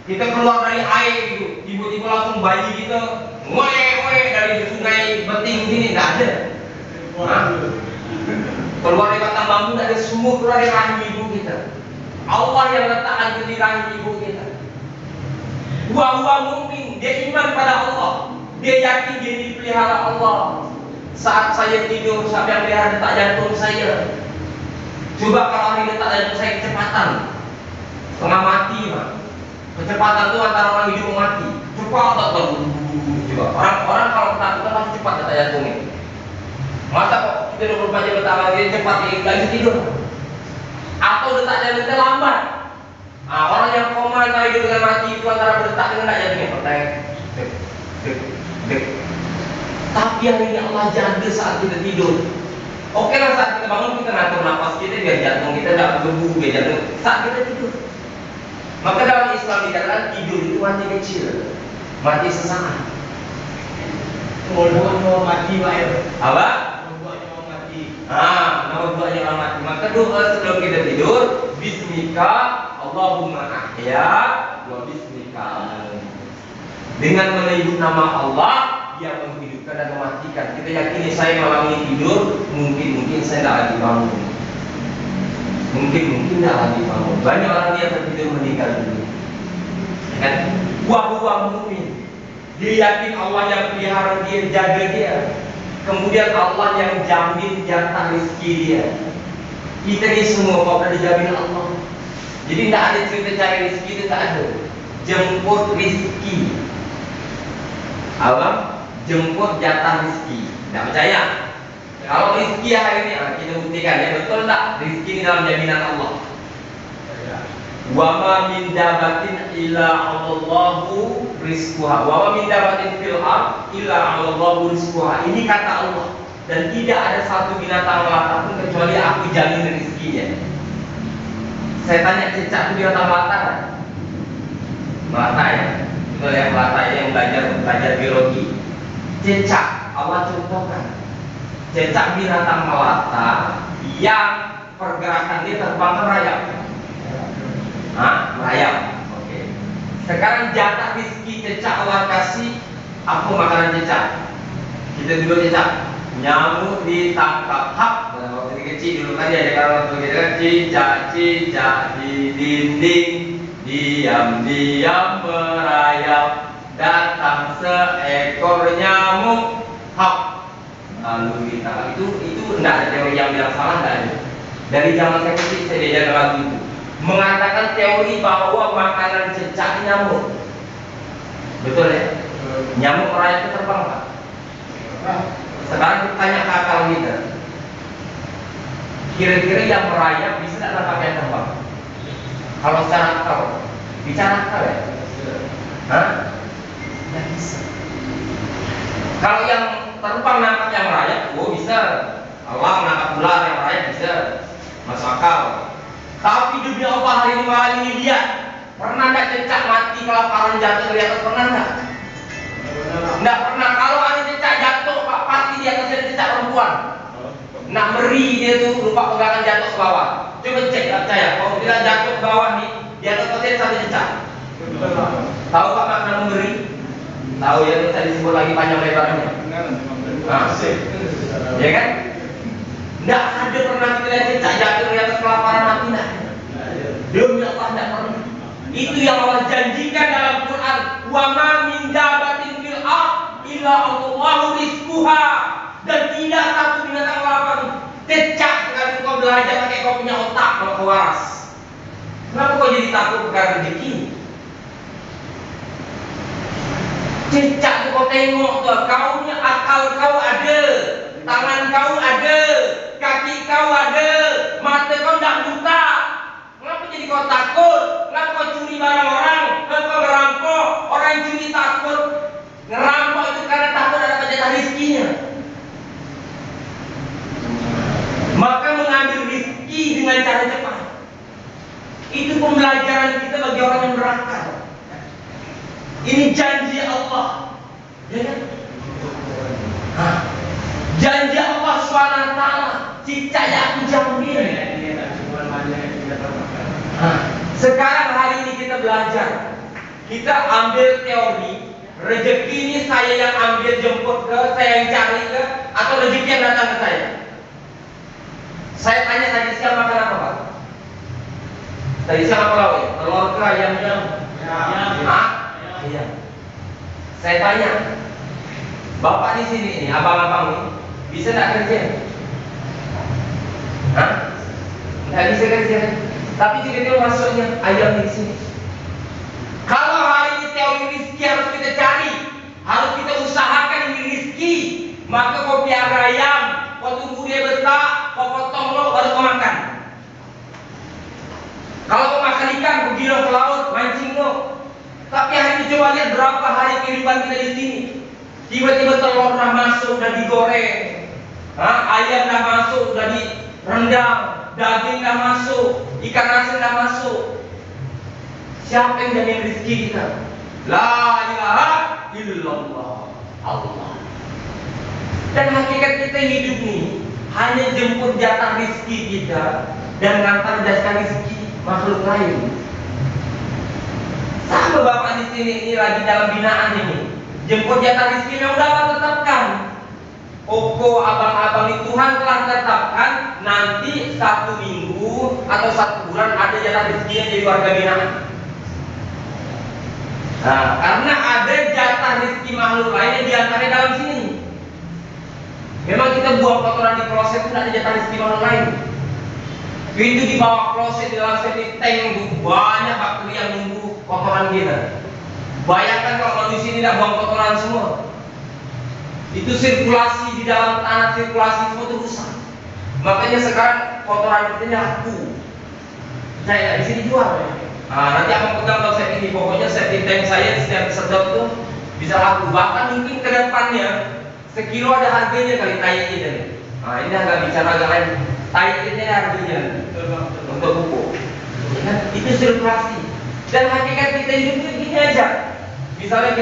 Kita keluar dari air gitu, tiba-tiba langsung bayi kita dari sungai Beting sini, tidak ada. Nah, keluar dari batang bambu, tidak ada, semua keluar dari rahim ibu kita. Allah yang letakkan di rahim ibu kita. Wa huwa mu'min, dia iman pada Allah. Dia yakin dia dipelihara Allah. Saat saya tidur, siapa yang pelihara detak jantung saya? Coba kalau hari detak jantung saya kecepatan, setengah mati, Pak. Kecepatan itu antara orang hidup mati. Cepat atau coba. Orang kalau ketakutan pasti cepat detak jantungnya. Masa kok kita 24 jam detak lagi cepat lagi tidur? Atau detak jantungnya lambat? Nah, orang yang koma antara hidup dengan mati itu antara berdetak dengan detak jantungnya pertanyaan. Dek. Tapi yang ini Allah jaga saat kita tidur. Oke lah, saat kita bangun kita ngatur nafas kita biar jantung kita tidak berdebu, biar jantung saat kita tidur. Maka dalam Islam dikatakan tidur itu mati kecil, mati sesaat. Nomor mati Pak ya. Apa? Nomor mati. Nomor doanya orang mati. Maka doa sebelum kita tidur, Bismika Allahumma ahya wa bismika amut. Dengan menyebut nama Allah, dia menghidupkan dan mematikan. Kita yakini saya malam ini tidur, mungkin saya tidak lagi bangun. Mungkin tidak lagi bangun. Banyak orang yang tertidur meninggal dunia. Kan? Wa mu'min. Dia yakin Allah yang pelihara dia, jaga dia. Kemudian Allah yang jamin jatah rezeki dia. Kita ini semua kau pada dijamin Allah. Jadi tidak ada cerita cari rezeki itu, tak ada. Jemput rezeki. Apa? Jemput jatah rezeki. Tidak percaya? Kalau rezeki hari ini kita buktikan ya, betul tak? Rezeki ini dalam jaminan Allah. Wa ma min dabatin illa 'alallahu rizquha. Wa ma min dabatin fil ard illa 'alallahu rizquha. Ini kata Allah. Dan tidak ada satu binatang melata pun kecuali aku jamin rezekinya. Saya tanya, cicak itu binatang melata kan? Melata ya? Betul ya, melata ya, yang belajar biologi. Cicak, Allah contohkan. Cicak binatang melata, yang pergerakan dia terbang ke merayap. Merayap. Oke. Sekarang jatah rezeki cecak Allah kasih apa makanan cecak? Kita dulu cecak. Nyamuk ditangkap hap. Waktu kecil dulu kan dia kalau waktu kita cicak di dinding, diam-diam merayap, datang seekor nyamuk hap. Lalu kita itu tidak ada teori yang bilang salah, tidak ada. Dari zaman saya kecil saya diajar lagu itu mengatakan teori bahwa makanan cecak nyamuk. Betul ya? Nyamuk merayap itu terbang Pak. Sekarang kita tanya ke akal kita. Kira-kira yang merayap bisa tidak nangkap yang terbang? Kalau secara akal, bicara akal ya? Tidak bisa. Kalau yang terbang nangkap yang merayap, bisa. Allah menangkap ular yang merayap bisa. Masuk akal. Tapi demi Allah hari ini lihat, pernah tidak cecak mati kelaparan jatuh di atas, pernah tidak? Tidak pernah. Kalau ada cecak jatuh, Pak, pasti di atas ada cecak perempuan. Nak meri dia tuh lupa pegangan jatuh ke bawah. Coba cek, tak percaya. Kalau bila jatuh ke bawah nih, di atas pasti ada satu cecak. Tahu Pak makna memberi? Tahu ya, bisa disebut lagi panjang lebarnya. Ya kan? Tidak ada pernah kita lihat cecak jatuh di atas kelaparan mati, tidak. Demi Allah tidak pernah. Itu yang Allah janjikan dalam Quran. Wa ma min dabatin fil ardh illa Allahu rizquha. Dan tidak satu binatang lapar cecak sekali kau belajar pakai kau punya otak kalau kau waras. Kenapa kau jadi takut perkara rezeki? Cecak tuh kau tengok tuh, kau punya akal kau ada, tangan kau ada, kaki kau ada, mata kau tidak buta. Kenapa jadi kau takut? Kenapa kau curi barang orang? Kenapa kau ngerampok? Orang yang curi takut ngerampok itu karena takut ada jatah rizkinya. Maka mengambil rizki dengan cara cepat itu pembelajaran kita bagi orang yang berakal. Ini janji Allah, ya kan? Janji Allah SWT. Cicak yang aku jamin. Sekarang hari ini kita belajar, kita ambil teori rezeki ini saya yang ambil jemput ke, saya yang cari ke, atau rezeki yang datang ke saya. Saya tanya tadi siang makan apa Pak? Tadi siang apa lauk? Telur ke ayamnya? Iya. Saya tanya, Bapak di sini ini, abang-abang ini bisa tidak kerja? Tidak bisa kerja. Tapi tiba-tiba masuknya ayam di sini. Kalau hari ini teori rizki harus kita cari, harus kita usahakan ini rizki, maka kau piara ayam, kau tunggu dia besar, kau potong lo baru kau makan. Kalau kau makan ikan, pergi lo ke laut, mancing lo. Tapi hari ini coba lihat berapa hari kehidupan kita di sini. Tiba-tiba telur dah masuk, dah digoreng, ayam dah masuk, dah direndam, daging dah masuk, ikan asin dah masuk. Siapa yang jamin rezeki kita? La ilaha illallah, Allah. Dan hakikat kita hidup nih hanya jemput jatah rezeki kita dan ngantar jatah rezeki makhluk lain. Sama Bapak di sini ini lagi dalam binaan ini. Jemput jatah rezeki yang udah Allah tetapkan. Oko abang-abang ini Tuhan telah tetapkan nanti 1 minggu atau 1 bulan ada jatah rezeki yang jadi warga binaan. Nah, karena ada jatah rezeki makhluk lain yang diantaranya dalam sini. Memang kita buang kotoran di kloset itu tidak ada jatah rezeki makhluk lain. Itu di bawah kloset di dalam septic tank banyak bakteri yang nunggu kotoran kita. Bayangkan kalau manusia ini tidak buang kotoran semua, itu sirkulasi di dalam tanah, sirkulasi semua itu rusak. Makanya sekarang kotoran kita ini laku, saya bisa dijual. Nanti akan pegang kalau saya ini, pokoknya septic tank saya setiap sedot itu bisa laku. Bahkan mungkin ke depannya sekilo ada harganya kali tai ini. Ini agak bicara agak lain. Tai ini harganya untuk pupuk. Itu sirkulasi. Dan hakikat kita hidup itu gini aja. Misalnya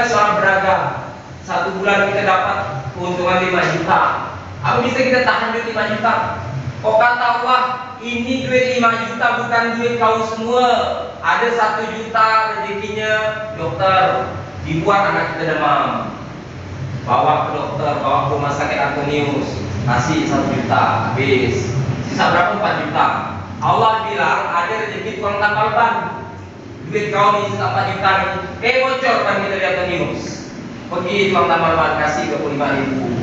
seorang berdagang, 1 bulan kita dapat keuntungan 5 juta. Apa bisa kita tahan duit 5 juta? Kok kata Allah, ini duit 5 juta bukan duit kau semua. Ada 1 juta rezekinya dokter, dibuat anak kita demam, bawa ke dokter, bawa ke rumah sakit Antonius, kasih 1 juta, habis. Sisa berapa? 4 juta. Allah bilang ada rezeki tukang tambal ban. Duit kau nih sisa 4 juta nih. Bocor kan kita lihat Antonius. Pergi tukang tambal ban, kasih 25.000.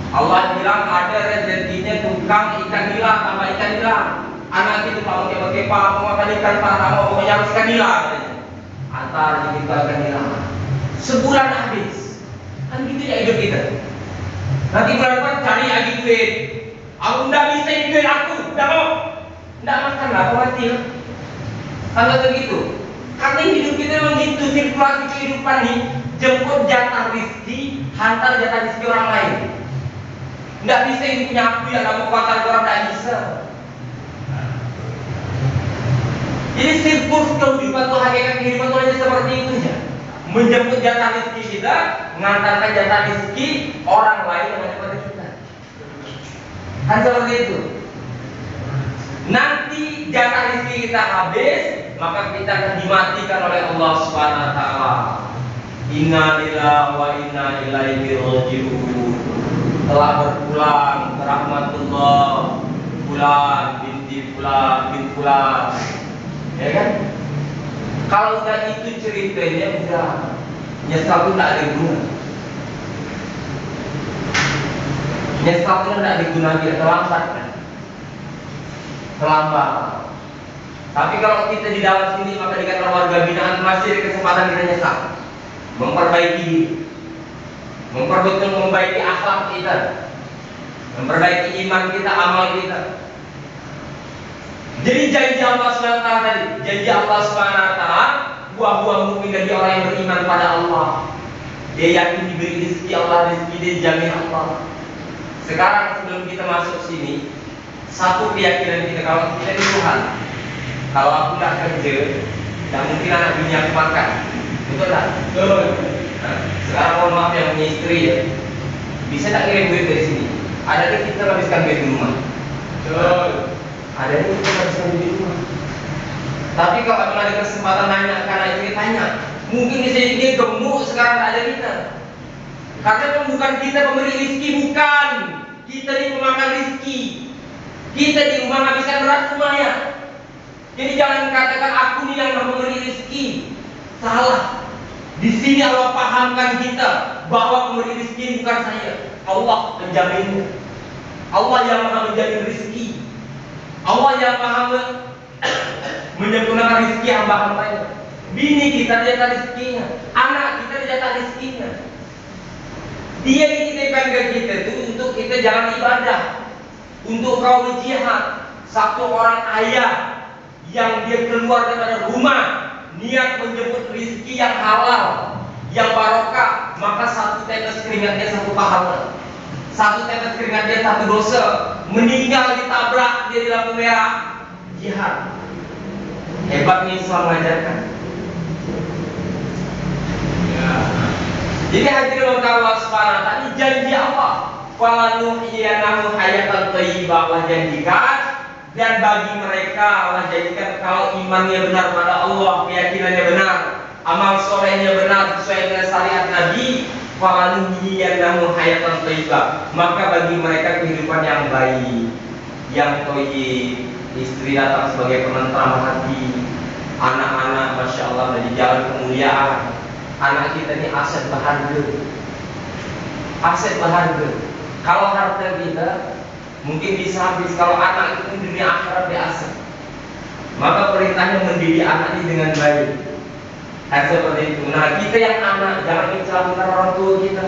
Allah bilang ada rezekinya tukang ikan nila, tambah ikan nila. Anak itu mau pakai mau makan ikan parah, mau harus ikan nila katanya. Antar rezeki ikan nila. Sebulan habis. Kan gitu ya hidup kita. Nanti bulan depan cari lagi duit. Aku nggak bisa duit aku, nggak mau. Nggak makan lah, aku mati lah. Kalau begitu, karena hidup kita memang gitu, sirkulasi kehidupan nih. Jemput jatah rizki, hantar jatah rizki orang lain. Nggak bisa yang punya aku yang kamu kuatan orang, nggak bisa. Jadi siklus kehidupan Tuhan, hakikat kehidupan Tuhan hanya seperti itu saja. Menjemput jatah rizki kita, mengantarkan jatah rizki orang lain yang ada pada kita. Kan seperti itu. Nanti jatah rizki kita habis, maka kita akan dimatikan oleh Allah Subhanahu Wa Taala. Inna lillahi wa inna ilaihi raji'un. Telah berpulang ke rahmatullah fulan binti fulan bin fulan, ya kan? Kalau udah itu ceritanya udah nyesal itu tidak ada guna. Nyesal itu tidak ada guna, dia terlambat kan? Terlambat. Tapi kalau kita di dalam sini maka dikatakan warga binaan, masih ada kesempatan kita nyesal, memperbaiki, memperbaiki akhlak kita, memperbaiki iman kita, amal kita. Jadi janji Allah SWT tadi, janji Allah SWT, buah-buah mukmin dari orang yang beriman pada Allah. Dia yakin diberi rezeki Allah, rezeki dia dijamin Allah. Sekarang sebelum kita masuk sini, satu keyakinan kita, kalau kita di Tuhan, kalau aku nggak kerja, dan mungkin anak bini aku makan, betul tak? Betul. Nah, sekarang mohon maaf yang punya istri ya, bisa tak kirim duit dari sini? Ada yang kita habiskan duit di rumah. Betul. Ada yang kita habiskan duit di rumah. Tapi kalau memang ada kesempatan nanya karena istri tanya, mungkin di sini dia gemuk sekarang tak ada kita. Karena bukan kita pemberi rezeki, bukan. Kita ini pemakan rezeki. Kita di rumah habiskan berat semuanya. Jadi jangan katakan aku nih yang memberi rezeki. Salah. Di sini Allah pahamkan kita bahwa pemberi rezeki bukan saya, Allah penjaminnya. Allah yang maha menjamin rezeki. Allah yang maha menyempurnakan rezeki hamba-hambanya. Bini kita jatah rezekinya, anak kita jatah rezekinya. Dia dititipkan ke kita itu untuk kita jalan ibadah, untuk kau berjihad. Satu orang ayah yang dia keluar daripada rumah, niat menjemput rezeki yang halal, yang barokah, maka satu tetes keringat dia satu pahala, satu tetes keringat dia satu dosa. Meninggal ditabrak dia di lampu merah, jihad. Hebatnya Islam mengajarkan. Ya. Jadi hadirin Allah Subhanahu tadi janji Allah, falanuhyiyanahu hayatan thayyibah, Allah janjikan. Dan bagi mereka Allah jadikan kalau imannya benar pada Allah, keyakinannya benar, amal solehnya benar sesuai dengan syariat Nabi, falanuhyiyanahu hayatan thayyibah, maka bagi mereka kehidupan yang baik, yang thayyib. Istri datang sebagai penentram hati, anak-anak masya Allah dari jalan kemuliaan. Anak kita ini aset berharga, aset berharga. Kalau harta kita mungkin bisa habis, kalau anak itu dunia akhirat dia aset. Maka perintahnya mendidik anak ini dengan baik. Seperti itu. Nah kita yang anak jangan mencelakakan orang tua kita.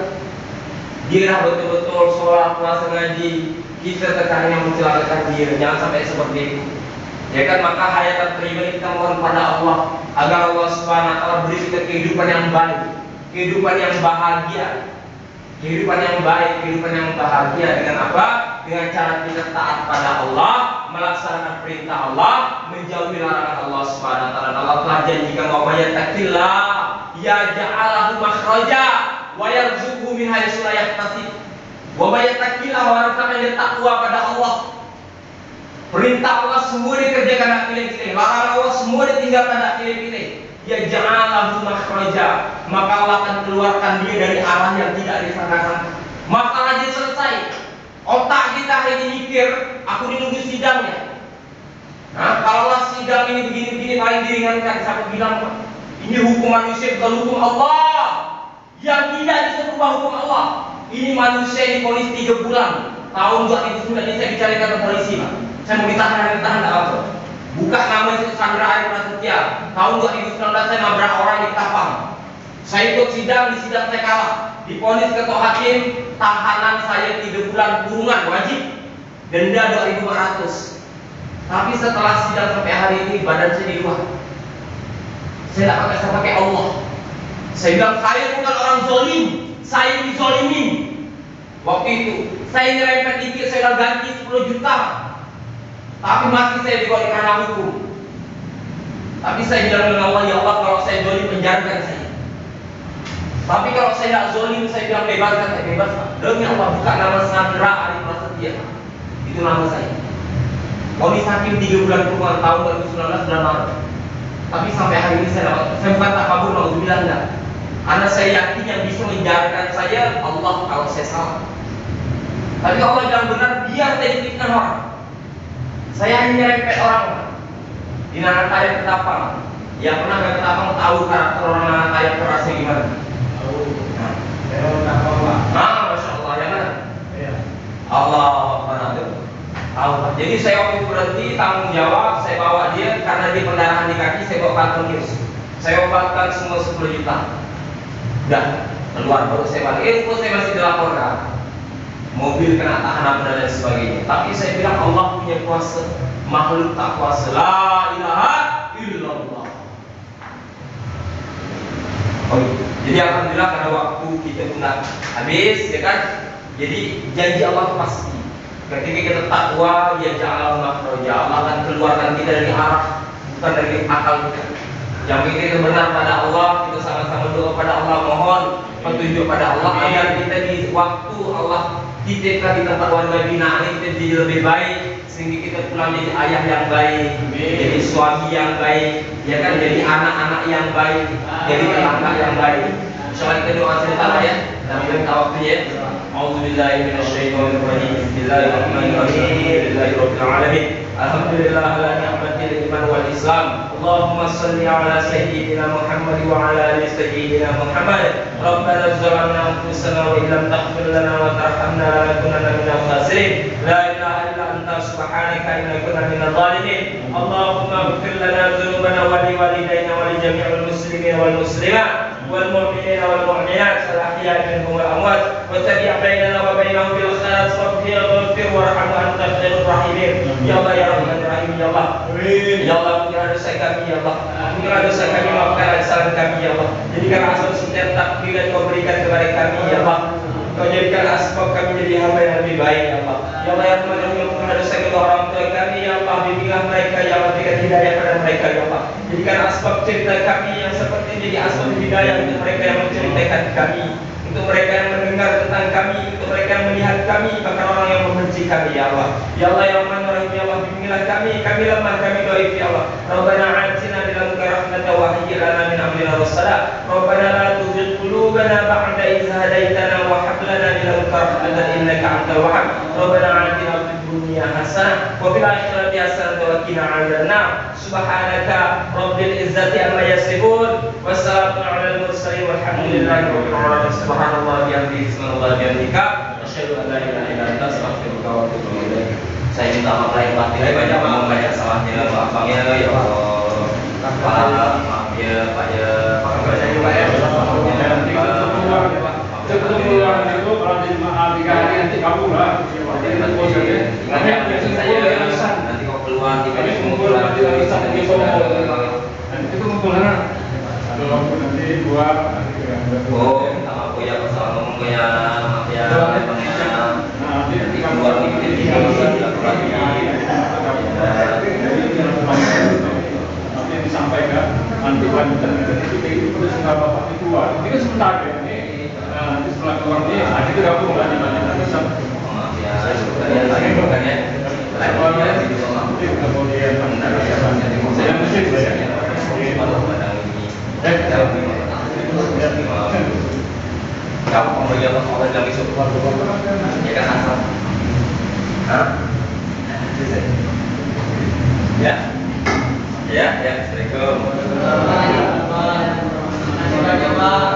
Dia betul-betul sholat, puasa, ngaji, kita sekarang yang mencelakakan dia. Jangan sampai seperti itu. Ya kan, maka hayatan thayyibah kita mohon pada Allah agar Allah Subhanahu wa taala beri kita kehidupan yang baik, kehidupan yang bahagia, kehidupan yang baik, kehidupan yang bahagia dengan apa? Dengan cara kita taat pada Allah, melaksanakan perintah Allah, menjauhi larangan Allah Subhanahu wa taala. Allah telah janjikan wa may yattaqillah yaj'al makhraja wa yarzuqhu min haitsu la yahtasib. Wa may yattaqillah, orang yang bertakwa pada Allah, Perintah Allah semua dikerjakan tak pilih-pilih, larangan Allah semua ditinggalkan tak pilih-pilih. Ya ja'alahu makhraja, maka Allah akan keluarkan dia dari arah yang tidak disangka-sangka. Masalah dia selesai. Otak kita hari ini mikir, aku dinunggu sidangnya. Nah, kalaulah sidang ini begini-begini paling diringankan, siapa bilang Pak? Ini hukum manusia bukan hukum Allah. Yang tidak bisa berubah hukum Allah. Ini manusia divonis 3 bulan. Tahun 2009 ini saya dicarikan ke polisi Pak. Saya mau ditahan tak apa. Buka nama itu Sandra Ari Prasetya. Tahun 2019 saya nabrak orang di Ketapang. Saya ikut sidang, di sidang saya kalah. Divonis ketua hakim, tahanan saya 3 bulan kurungan wajib. Denda 2.500. Tapi setelah sidang sampai hari ini badan saya di luar. Saya pakai Allah. Saya bilang saya bukan orang zolim, saya dizolimin. Waktu itu saya nyerempet dikit, saya ganti 10 juta. Tapi masih saya dibawa karena hukum. Tapi saya bilang dengan Allah, ya Allah kalau saya zolim penjarakan saya. Tapi kalau saya tidak zolim, saya bilang bebaskan saya bebas. Demi Allah buka nama Sandra Ari Prasetya. Itu nama saya. Vonis hakim 3 bulan kurungan tahun 2019 bulan Maret. Tapi sampai hari ini saya bukan tak kabur, alhamdulillah enggak. Karena saya yakin yang bisa menjarakan saya Allah kalau saya salah. Tapi Allah yang benar biar saya difitnah orang. Saya hanya nyerempet orang. Di Nangataya Ketapang. Yang pernah ke Ketapang tahu karakter orang Nangataya kerasnya gimana? Tahu. Saya tak tahu Pak. Masya Allah, ya kan? Iya. Allah Akbar. Tahu. Jadi saya waktu itu berhenti tanggung jawab, saya bawa dia karena dia pendarahan di kaki, saya bawa kantor kios. Saya obatkan semua 10 juta. Udah keluar baru saya balik. Itu saya masih dilaporkan. Mobil kena tahanan dan lain sebagainya. Tapi saya bilang Allah punya kuasa, makhluk tak kuasa. La ilaha illallah. Oh, jadi alhamdulillah pada waktu kita pun habis, ya kan? Jadi janji Allah pasti. Ketika kita takwa, ya ja'alahu makhraja, Allah akan keluarkan kita dari arah, bukan dari akal kita. Yang kita benar pada Allah, kita sama-sama doa pada Allah, mohon petunjuk pada Allah agar kita di waktu Allah titipkan di tempat warga binaan ini kita jadi lebih baik, sehingga kita pulang jadi ayah yang baik, jadi suami yang baik, ya kan, jadi anak-anak yang baik, jadi tetangga yang baik. Insyaallah kita doa sebentar ya, dan minta waktunya. A'udzubillahi minasyaitonir rajim. Bismillahirrahmanirrahim. Alhamdulillahirabbil alamin. Alhamdulillah ala ni'matil iman wal Islam. Allahumma shalli ala sayyidina Muhammad wa ala ali sayyidina Muhammad. Rabbana zalamna anfusana wa illam taghfir lana wa tarhamna lanakunanna minal khasirin. La ilaha illa anta subhanaka inna kunna minadh dhalimin. Allahumma ighfir lana dhunubana wa li walidayna wa li jami'il muslimin wal muslimat wal mu'minina wal mu'minat al-ahya'i minhum wal amwat wa tabi' bainana wa bainahum bil khairat waghfir warham wa anta khairur rahimin. Ya Allah ya Rahman Rahim, ya Allah. Ya Allah, ampunilah dosa kami ya Allah. Ampunilah dosa kami, maafkan kesalahan kami ya Allah. Jadikan asbab setiap takdir yang Kau berikan kepada kami ya Allah. Kau jadikan asbab kami jadi hamba yang lebih baik ya Allah. Ya Allah ya Rahman Rahim, ampunilah dosa kedua orang tua kami ya Allah. Bimbinglah mereka ya Allah, berikan hidayah kepada mereka ya Allah. Jadikan asbab cerita kami yang seperti ini jadi asbab hidayah untuk mereka yang menceritakan kami, untuk mereka yang mendengar tentang kami, untuk mereka yang melihat kami, bahkan orang yang membenci kami ya Allah. Ya Allah ya Rahman Rahim, ya Allah, bimbinglah kami lemah, kami dhaif ya Allah. Rabbana atina min ladunka rahmatan wa hayyi lana min amrina rasyada. Rabbana la tuzigh qulubana ba'da idh hadaitana wa hab lana min ladunka rahmatan innaka antal wahhab. Rabbana atina fid dunya hasanah wa fil akhirati hasanah wa qina adzabannar. Subhanaka rabbil izzati amma yasifun wa salamun alal mursalin walhamdulillahi rabbil alamin. Subhanallah bihamdihi, subhanallah bihamdika, asyhadu an la ilaha illa anta, astaghfiruka wa atubu ilaik. Saya minta maaf lahir batin, banyak salahnya, maafnya ya Allah. Maaf ya Pak ya, banyak Pak ya. Sebelum keluar itu kalau di 3 hari nanti kabur lah. Nanti kau keluar 3 hari kemudian nanti itu ngumpulnya. Nanti keluar. Oh, minta maaf ya, salah ngomong ya, maaf ya. Nanti keluar nanti disampaikan nanti lanjutan itu sudah bapak keluar ini sebentar ya ini nanti setelah keluar ini itu gabung lagi nanti maaf ya, saya bukan ya, Gampang bagi Allah kalau bilang besok keluar. Ya kan asal. Hah? Ya. Ya, ya. Assalamualaikum.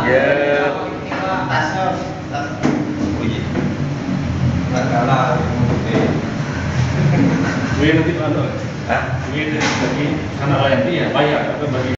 Ya. Puji. Gue nanti mana? Hah? Gue bagi anak lain dia bayar atau bagi